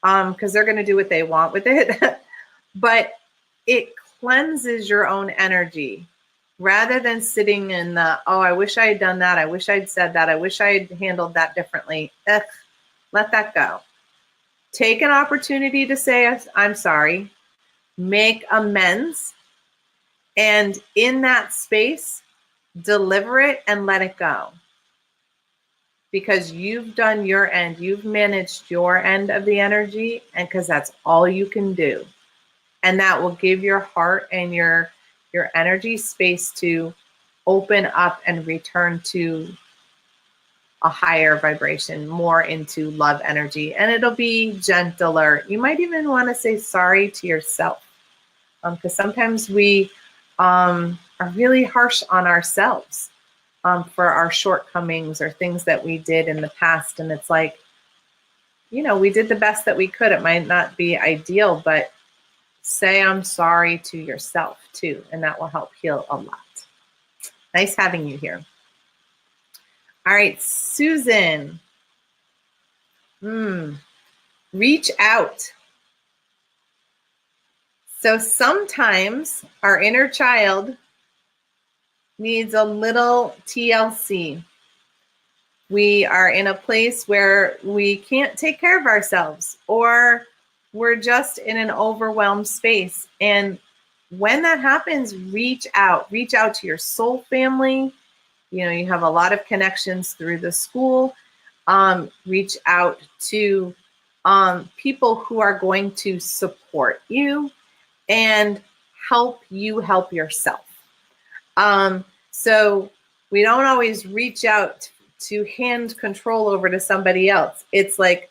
because they're going to do what they want with it, but it cleanses your own energy. Rather than sitting in the, oh, I wish I had done that. I wish I'd said that. I wish I had handled that differently. Let that go. Take an opportunity to say, I'm sorry. Make amends. And in that space, deliver it and let it go. Because you've done your end. You've managed your end of the energy. And because that's all you can do. And that will give your heart and your energy space to open up and return to a higher vibration, more into love energy. And it'll be gentler. You might even want to say sorry to yourself. Because sometimes we are really harsh on ourselves for our shortcomings or things that we did in the past. And it's like, we did the best that we could. It might not be ideal, but say I'm sorry to yourself too, and that will help heal a lot. Nice having you here. All right, Susan. Reach out. So sometimes our inner child needs a little TLC. We are in a place where we can't take care of ourselves, or we're just in an overwhelmed space. And when that happens, reach out to your soul family. You have a lot of connections through the school. Reach out to people who are going to support you and help you help yourself. So we don't always reach out to hand control over to somebody else. It's like,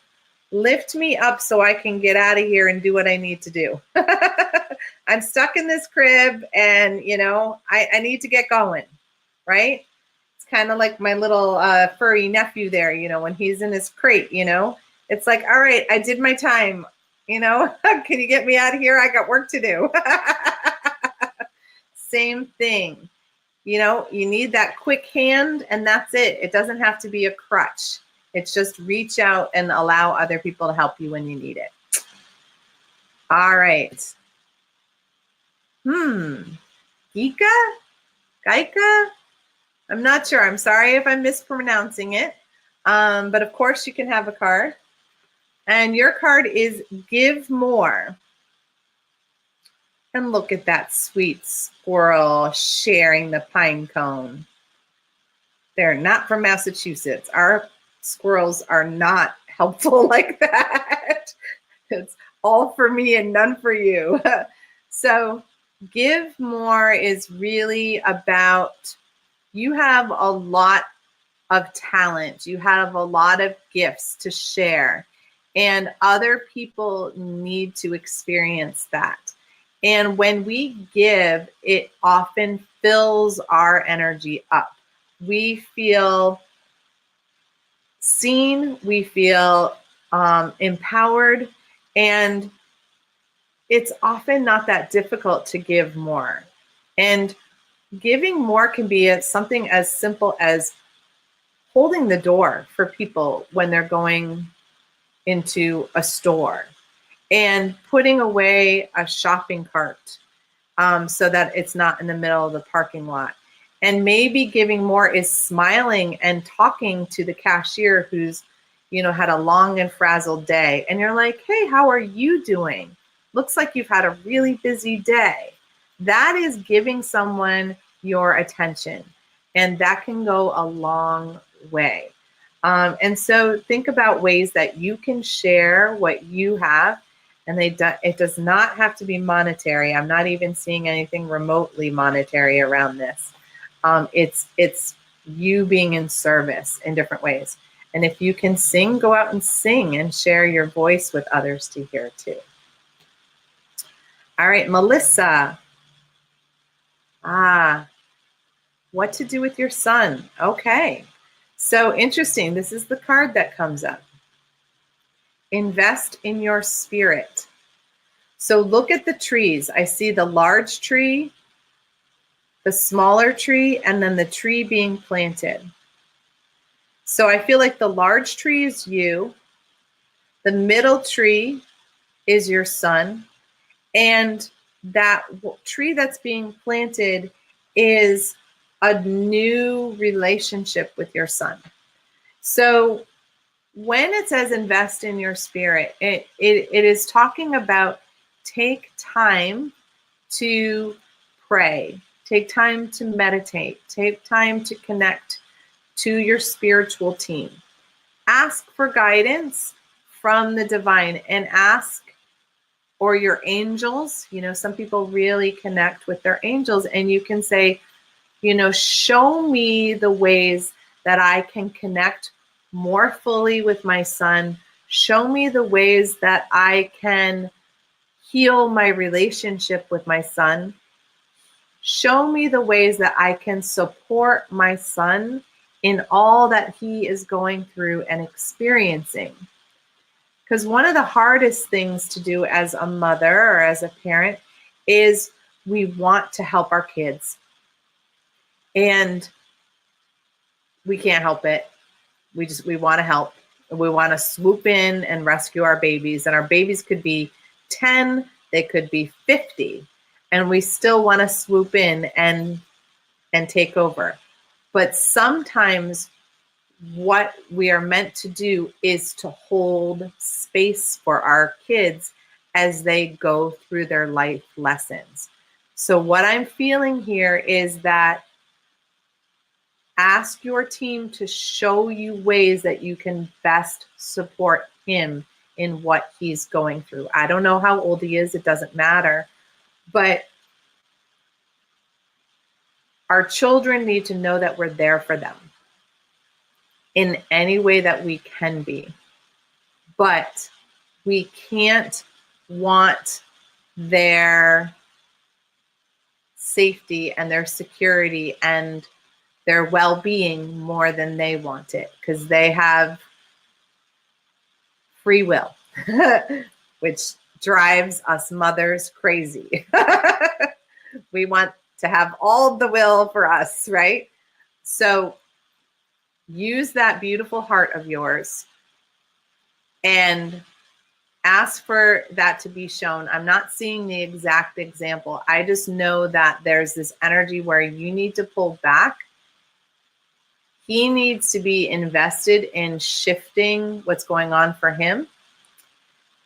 lift me up so I can get out of here and do what I need to do. I'm stuck in this crib and, I need to get going, right? It's kind of like my little furry nephew there, when he's in his crate, it's like, all right, I did my time, can you get me out of here? I got work to do. Same thing. You need that quick hand and that's it. It doesn't have to be a crutch. It's just reach out and allow other people to help you when you need it. All right. Gaika? I'm not sure. I'm sorry if I'm mispronouncing it. But of course you can have a card. And your card is Give More. And look at that sweet squirrel sharing the pine cone. They're not from Massachusetts. Our squirrels are not helpful like that. It's all for me and none for you. So Give More is really about, you have a lot of talent. You have a lot of gifts to share. And other people need to experience that. And when we give, it often fills our energy up. We feel seen, we feel empowered, and it's often not that difficult to give more. And giving more can be something as simple as holding the door for people when they're going into a store and putting away a shopping cart so that it's not in the middle of the parking lot. And maybe giving more is smiling and talking to the cashier who's, had a long and frazzled day. And you're like, hey, how are you doing? Looks like you've had a really busy day. That is giving someone your attention. And that can go a long way. And so think about ways that you can share what you have. And it does not have to be monetary. I'm not even seeing anything remotely monetary around this. It's you being in service in different ways. And if you can sing, go out and sing and share your voice with others to hear too. All right, Melissa. What to do with your son? Okay. So interesting. This is the card that comes up. Invest in your spirit. So look at the trees. I see the large tree, the smaller tree, and then the tree being planted. So I feel like the large tree is you, the middle tree is your son, and that tree that's being planted is a new relationship with your son. So when it says invest in your spirit, it is talking about take time to pray, take time to meditate, take time to connect to your spiritual team. Ask for guidance from the divine and ask, or your angels. Some people really connect with their angels, and you can say, show me the ways that I can connect more fully with my son. Show me the ways that I can heal my relationship with my son. Show me the ways that I can support my son in all that he is going through and experiencing. Because one of the hardest things to do as a mother or as a parent is we want to help our kids. And we can't help it. We want to help. We want to swoop in and rescue our babies. And our babies could be 10, they could be 50. And we still want to swoop in and take over. But sometimes what we are meant to do is to hold space for our kids as they go through their life lessons. So what I'm feeling here is that ask your team to show you ways that you can best support him in what he's going through. I don't know how old he is, it doesn't matter. But our children need to know that we're there for them in any way that we can be. But we can't want their safety and their security and their well-being more than they want it, because they have free will, which drives us mothers crazy. We want to have all the will for us, right? So use that beautiful heart of yours and ask for that to be shown. I'm not seeing the exact example. I just know that there's this energy where you need to pull back. He needs to be invested in shifting what's going on for him.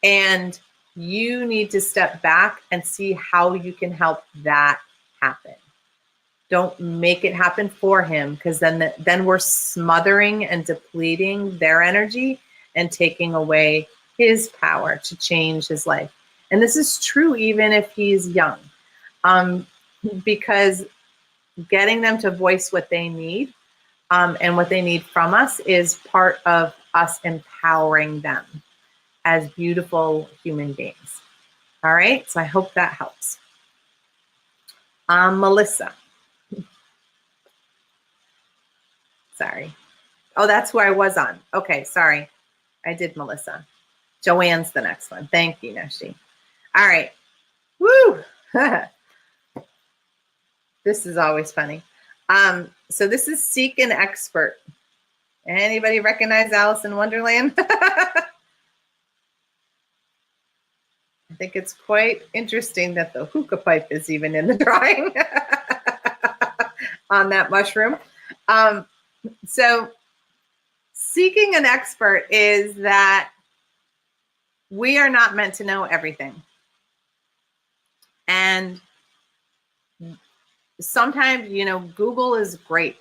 And you need to step back and see how you can help that happen. Don't make it happen for him, because then we're smothering and depleting their energy and taking away his power to change his life. And this is true even if he's young, because getting them to voice what they need and what they need from us is part of us empowering them as beautiful human beings. All right, so I hope that helps. Melissa. Sorry. Oh, that's who I was on. Okay, sorry. I did Melissa. Joanne's the next one. Thank you, Neshi. All right. Woo! This is always funny. So this is Seek an Expert. Anybody recognize Alice in Wonderland? I think it's quite interesting that the hookah pipe is even in the drawing on that mushroom. So seeking an expert is that we are not meant to know everything. And sometimes, Google is great.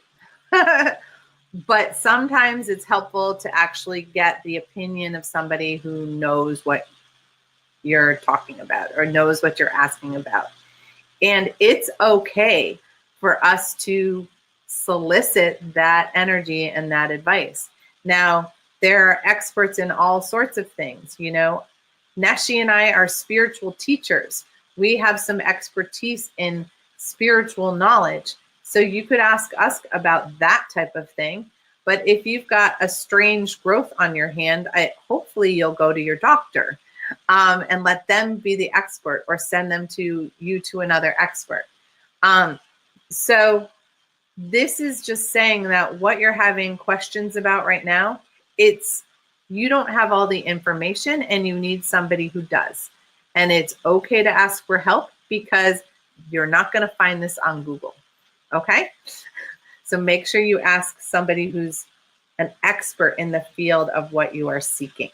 But sometimes it's helpful to actually get the opinion of somebody who knows what you're talking about or knows what you're asking about. And it's okay for us to solicit that energy and that advice. Now, there are experts in all sorts of things. You know, Neshi and I are spiritual teachers. We have some expertise in spiritual knowledge. So you could ask us about that type of thing. But if you've got a strange growth on your hand, hopefully you'll go to your doctor and let them be the expert, or send them to you to another expert. So this is just saying that what you're having questions about right now, it's you don't have all the information and you need somebody who does. And it's okay to ask for help because you're not going to find this on Google. Okay? So make sure you ask somebody who's an expert in the field of what you are seeking.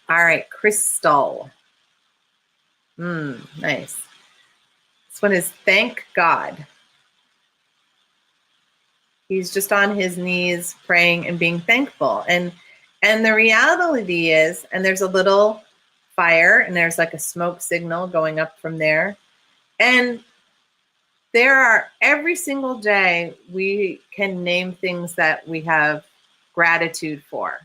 All right, Crystal. Nice. This one is thank God. He's just on his knees praying and being thankful. And the reality is, and there's a little fire and there's like a smoke signal going up from there. And there are, every single day, we can name things that we have gratitude for.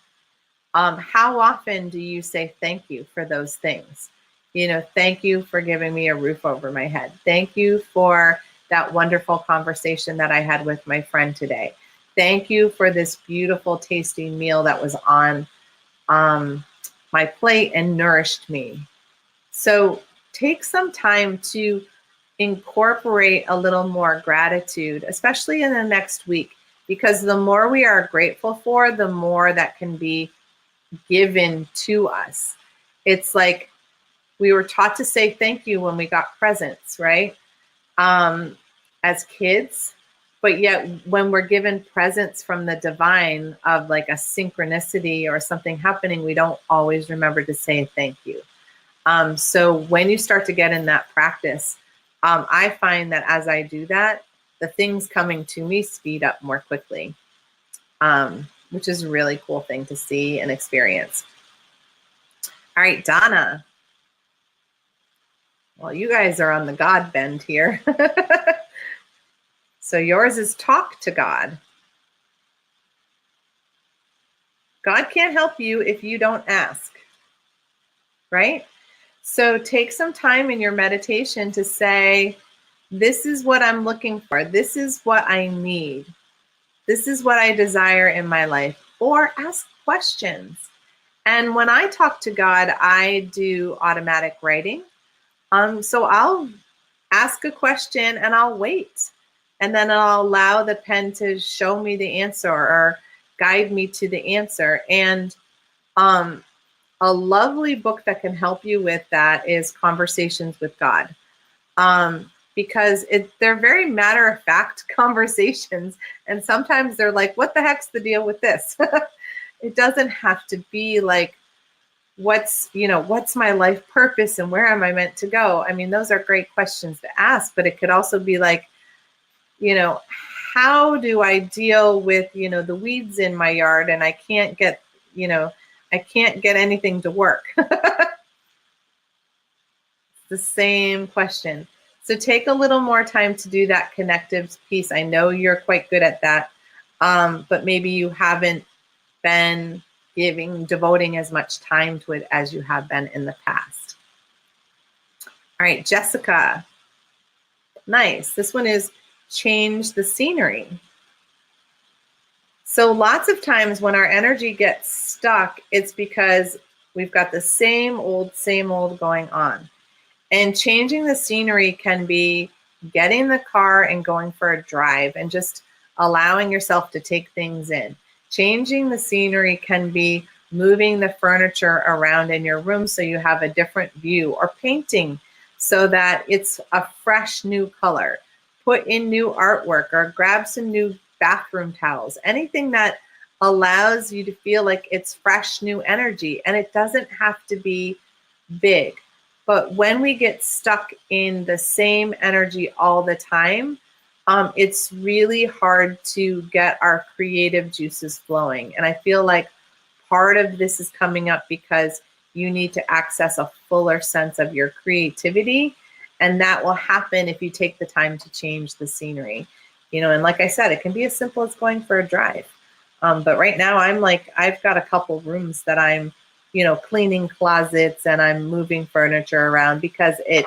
How often do you say thank you for those things? You know, thank you for giving me a roof over my head. Thank you for that wonderful conversation that I had with my friend today. Thank you for this beautiful, tasty meal that was on my plate and nourished me. So take some time to incorporate a little more gratitude, especially in the next week, because the more we are grateful for, the more that can be given to us. It's like we were taught to say thank you when we got presents, right? As kids, but yet when we're given presents from the divine of like a synchronicity or something happening, we don't always remember to say thank you. So when you start to get in that practice, I find that as I do that, the things coming to me speed up more quickly, which is a really cool thing to see and experience. All right, Donna. Well, you guys are on the God bend here. So yours is talk to God. God can't help you if you don't ask, right? So take some time in your meditation to say, this is what I'm looking for. This is what I need. This is what I desire in my life. Or ask questions. And when I talk to God, I do automatic writing. So I'll ask a question and I'll wait. And then I'll allow the pen to show me the answer or guide me to the answer. And a lovely book that can help you with that is Conversations with God. Because they're very matter-of-fact conversations. And sometimes they're like, what the heck's the deal with this? It doesn't have to be like, what's my life purpose and where am I meant to go? I mean, those are great questions to ask, but it could also be like, how do I deal with, the weeds in my yard and I can't get anything to work. The same question. So take a little more time to do that connective piece. I know you're quite good at that, but maybe you haven't been devoting as much time to it as you have been in the past. All right, Jessica. Nice. This one is change the scenery. So lots of times when our energy gets stuck, it's because we've got the same old going on. And changing the scenery can be getting the car and going for a drive and just allowing yourself to take things in. Changing the scenery can be moving the furniture around in your room so you have a different view, or painting so that it's a fresh new color. Put in new artwork or grab some new bathroom towels, anything that allows you to feel like it's fresh new energy. And it doesn't have to be big. But when we get stuck in the same energy all the time, it's really hard to get our creative juices flowing. And I feel like part of this is coming up because you need to access a fuller sense of your creativity. And that will happen if you take the time to change the scenery. And like I said, it can be as simple as going for a drive. But right now I've got a couple rooms that I'm, cleaning closets, and I'm moving furniture around because it,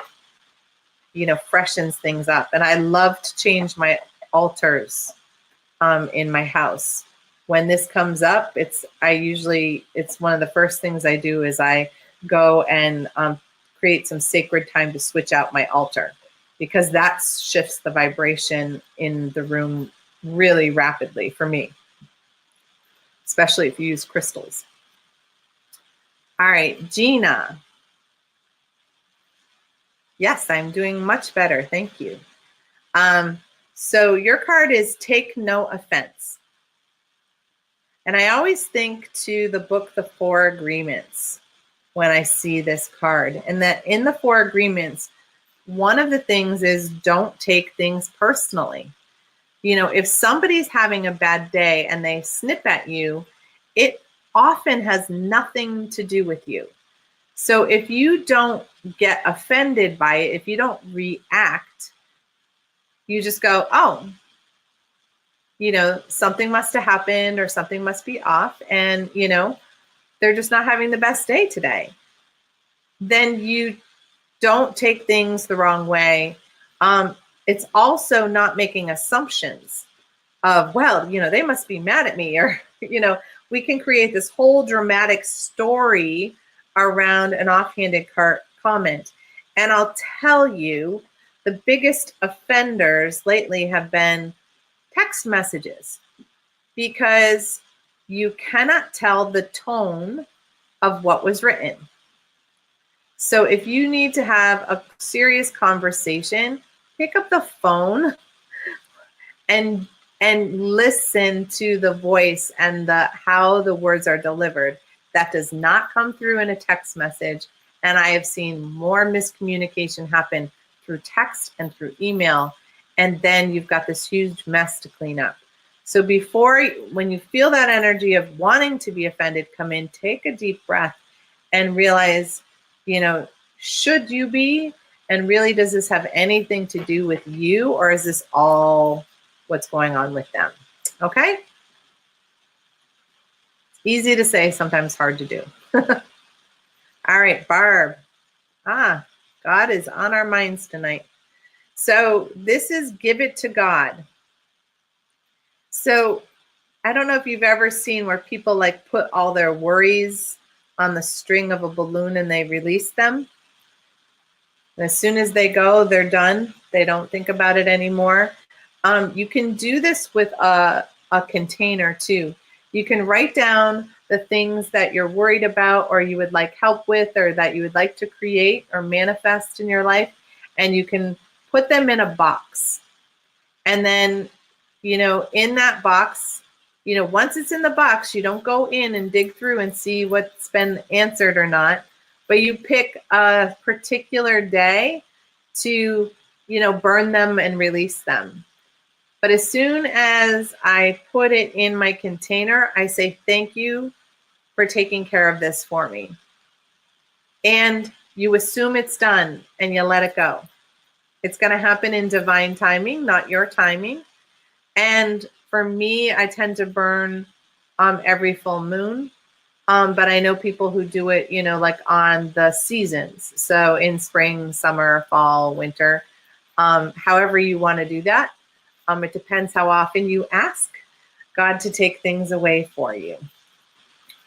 freshens things up. And I love to change my altars in my house. When this comes up, it's one of the first things I do is I go and create some sacred time to switch out my altar, because that shifts the vibration in the room really rapidly for me, especially if you use crystals. All right, Gina. Yes, I'm doing much better. Thank you. So your card is Take No Offense. And I always think to the book, The Four Agreements, when I see this card. And that in the Four Agreements, one of the things is don't take things personally. If somebody's having a bad day and they snip at you, it often has nothing to do with you. So if you don't get offended by it, if you don't react, you just go, oh, something must have happened or something must be off. And, they're just not having the best day today. Then you don't take things the wrong way. It's also not making assumptions of, well, they must be mad at me, or, we can create this whole dramatic story around an offhanded comment. And I'll tell you, the biggest offenders lately have been text messages, because you cannot tell the tone of what was written. So if you need to have a serious conversation, pick up the phone and listen to the voice and how the words are delivered. That does not come through in a text message. And I have seen more miscommunication happen through text and through email. And then you've got this huge mess to clean up. So when you feel that energy of wanting to be offended come in, take a deep breath and realize, should you be? And really, does this have anything to do with you, or is this all what's going on with them? Okay? Easy to say, sometimes hard to do. All right, Barb. God is on our minds tonight. So this is Give It to God. So I don't know if you've ever seen where people put all their worries on the string of a balloon and they release them. And as soon as they go, they're done. They don't think about it anymore. You can do this with a container too. You can write down the things that you're worried about, or you would like help with, or that you would like to create or manifest in your life. And you can put them in a box. And then, in that box, once it's in the box, you don't go in and dig through and see what's been answered or not, but you pick a particular day to, burn them and release them. But as soon as I put it in my container, I say, thank you for taking care of this for me. And you assume it's done and you let it go. It's going to happen in divine timing, not your timing. And for me, I tend to burn every full moon. But I know people who do it, on the seasons. So in spring, summer, fall, winter, however you want to do that. It depends how often you ask God to take things away for you.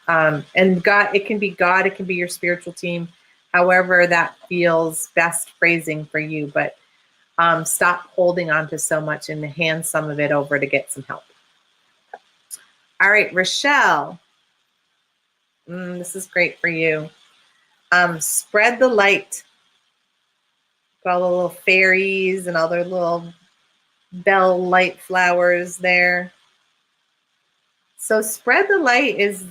And God, it can be God, it can be your spiritual team, however that feels best phrasing for you. But stop holding on to so much and hand some of it over to get some help. All right, Rochelle. This is great for you. Spread the light. Got all the little fairies and all their little bell light flowers there. So spread the light is,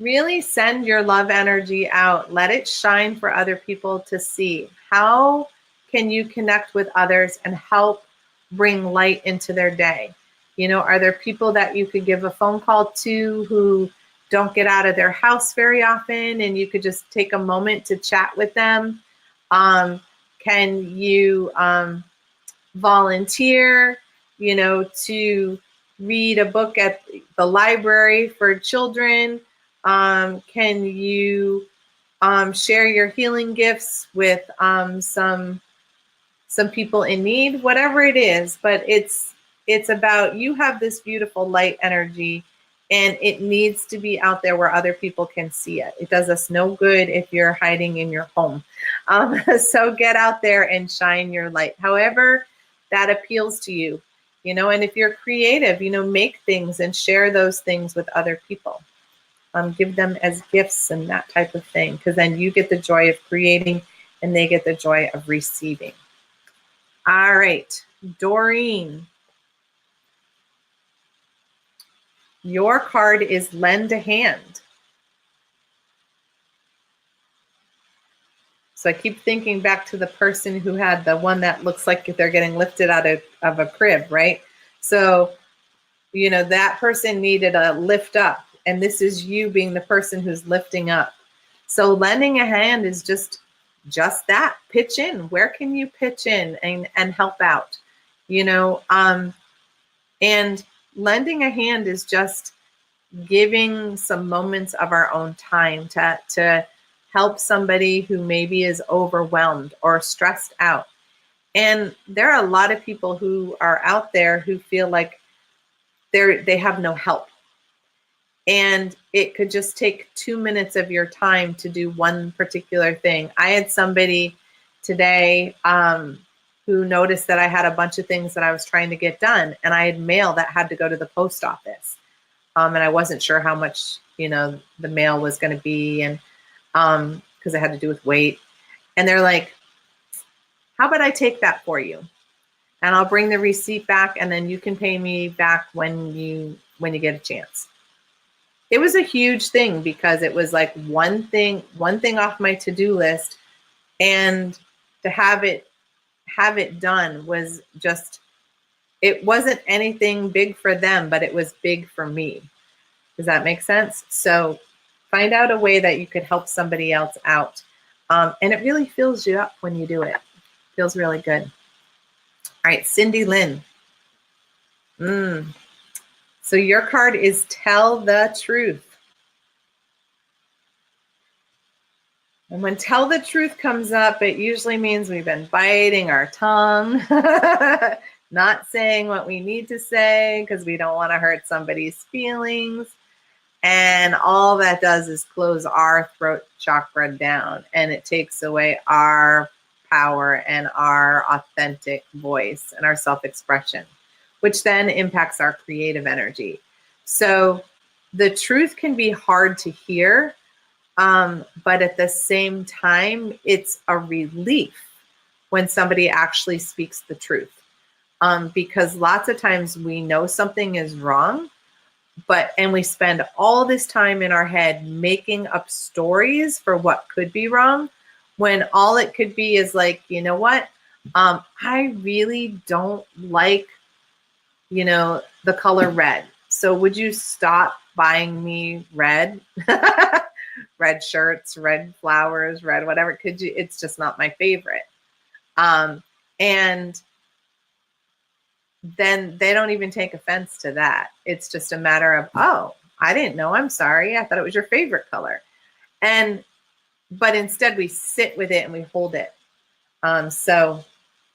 really send your love energy out. Let it shine for other people to see. How can you connect with others and help bring light into their day? You know, are there people that you could give a phone call to who don't get out of their house very often and you could just take a moment to chat with them? Can you volunteer, you know, to read a book at the library for children? Can you share your healing gifts with some people in need? Whatever it is, but it's about, you have this beautiful light energy and it needs to be out there where other people can see it. It does us no good if you're hiding in your home. So get out there and shine your light, however that appeals to you, you know, and if you're creative, you know, make things and share those things with other people. Give them as gifts and that type of thing, because then you get the joy of creating and they get the joy of receiving. All right, Doreen, your card is lend a hand. So I keep thinking back to the person who had the one that looks like they're getting lifted out of a crib, right? So, you know, that person needed a lift up, and this is you being the person who's lifting up. So lending a hand is just that. Pitch in. Where can you pitch in and help out? You know, and lending a hand is just giving some moments of our own time to help somebody who maybe is overwhelmed or stressed out. And there are a lot of people who are out there who feel like they have no help. And it could just take 2 minutes of your time to do one particular thing. I had somebody today who noticed that I had a bunch of things that I was trying to get done, and I had mail that had to go to the post office. And I wasn't sure how much, you know, the mail was going to be, and because it had to do with weight. And they're like, how about I take that for you? And I'll bring the receipt back, and then you can pay me back when you get a chance. It was a huge thing because it was like one thing off my to-do list, and to have it done was just, it wasn't anything big for them, but it was big for me. Does that make sense? So find out a way that you could help somebody else out. And it really fills you up when you do it. Feels really good. All right, Cindy Lynn. So your card is tell the truth. And when tell the truth comes up, it usually means we've been biting our tongue, not saying what we need to say because we don't want to hurt somebody's feelings. And all that does is close our throat chakra down, and it takes away our power and our authentic voice and our self-expression, which then impacts our creative energy. So the truth can be hard to hear, but at the same time, it's a relief when somebody actually speaks the truth. Because lots of times we know something is wrong, and we spend all this time in our head making up stories for what could be wrong, when all it could be is like, you know what? I really don't like, you know, the color red. So would you stop buying me red? Red shirts, red flowers, red whatever. Could you? It's just not my favorite. And then they don't even take offense to that. It's just a matter of, oh, I didn't know. I'm sorry. I thought it was your favorite color. But instead we sit with it and we hold it. So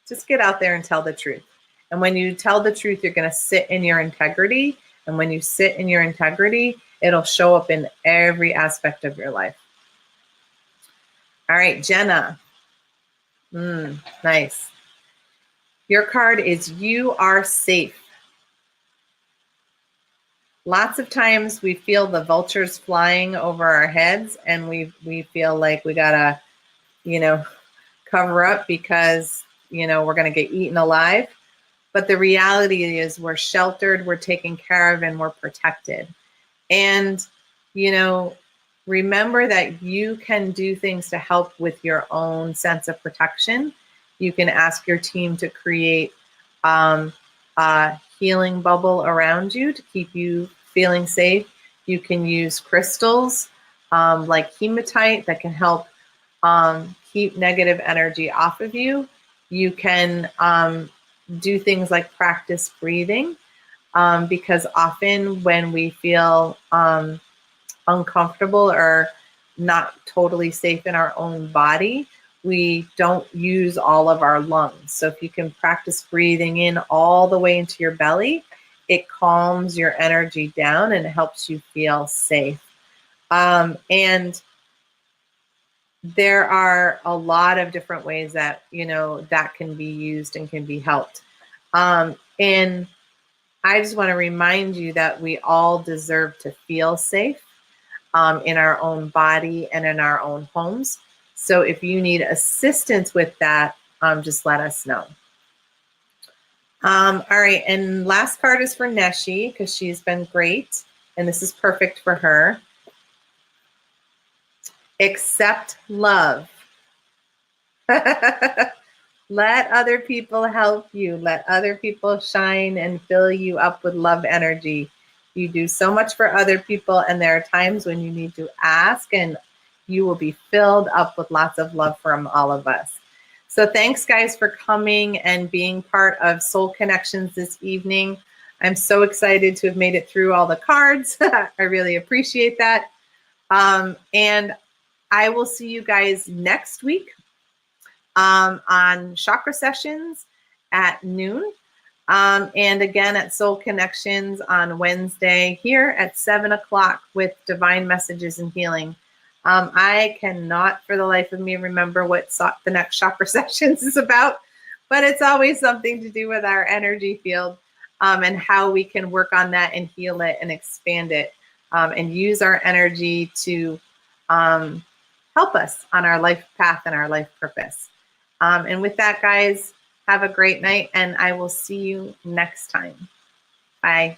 just get out there and tell the truth. And when you tell the truth, you're going to sit in your integrity. And when you sit in your integrity, it'll show up in every aspect of your life. All right, Jenna. Nice. Your card is you are safe. Lots of times we feel the vultures flying over our heads, and we feel like we gotta, you know, cover up because, you know, we're gonna get eaten alive. But the reality is we're sheltered, we're taken care of, and we're protected. And, you know, remember that you can do things to help with your own sense of protection. You can ask your team to create healing bubble around you to keep you feeling safe. You can use crystals like hematite that can help keep negative energy off of you. You can do things like practice breathing because often when we feel uncomfortable or not totally safe in our own body, we don't use all of our lungs. So if you can practice breathing in all the way into your belly, it calms your energy down and it helps you feel safe. And there are a lot of different ways that, that can be used and can be helped. And I just want to remind you that we all deserve to feel safe in our own body and in our own homes. So if you need assistance with that, just let us know. All right, and last card is for Neshi because she's been great, and this is perfect for her. Accept love. Let other people help you. Let other people shine and fill you up with love energy. You do so much for other people, and there are times when you need to ask, and you will be filled up with lots of love from all of us. So thanks, guys, for coming and being part of Soul Connections this evening. I'm so excited to have made it through all the cards. I really appreciate that. And I will see you guys next week on Chakra Sessions at noon. And again at Soul Connections on Wednesday here at 7 o'clock with Divine Messages and Healing. I cannot for the life of me remember what the next Chakra Sessions is about, but it's always something to do with our energy field and how we can work on that and heal it and expand it and use our energy to help us on our life path and our life purpose. And with that, guys, have a great night, and I will see you next time. Bye.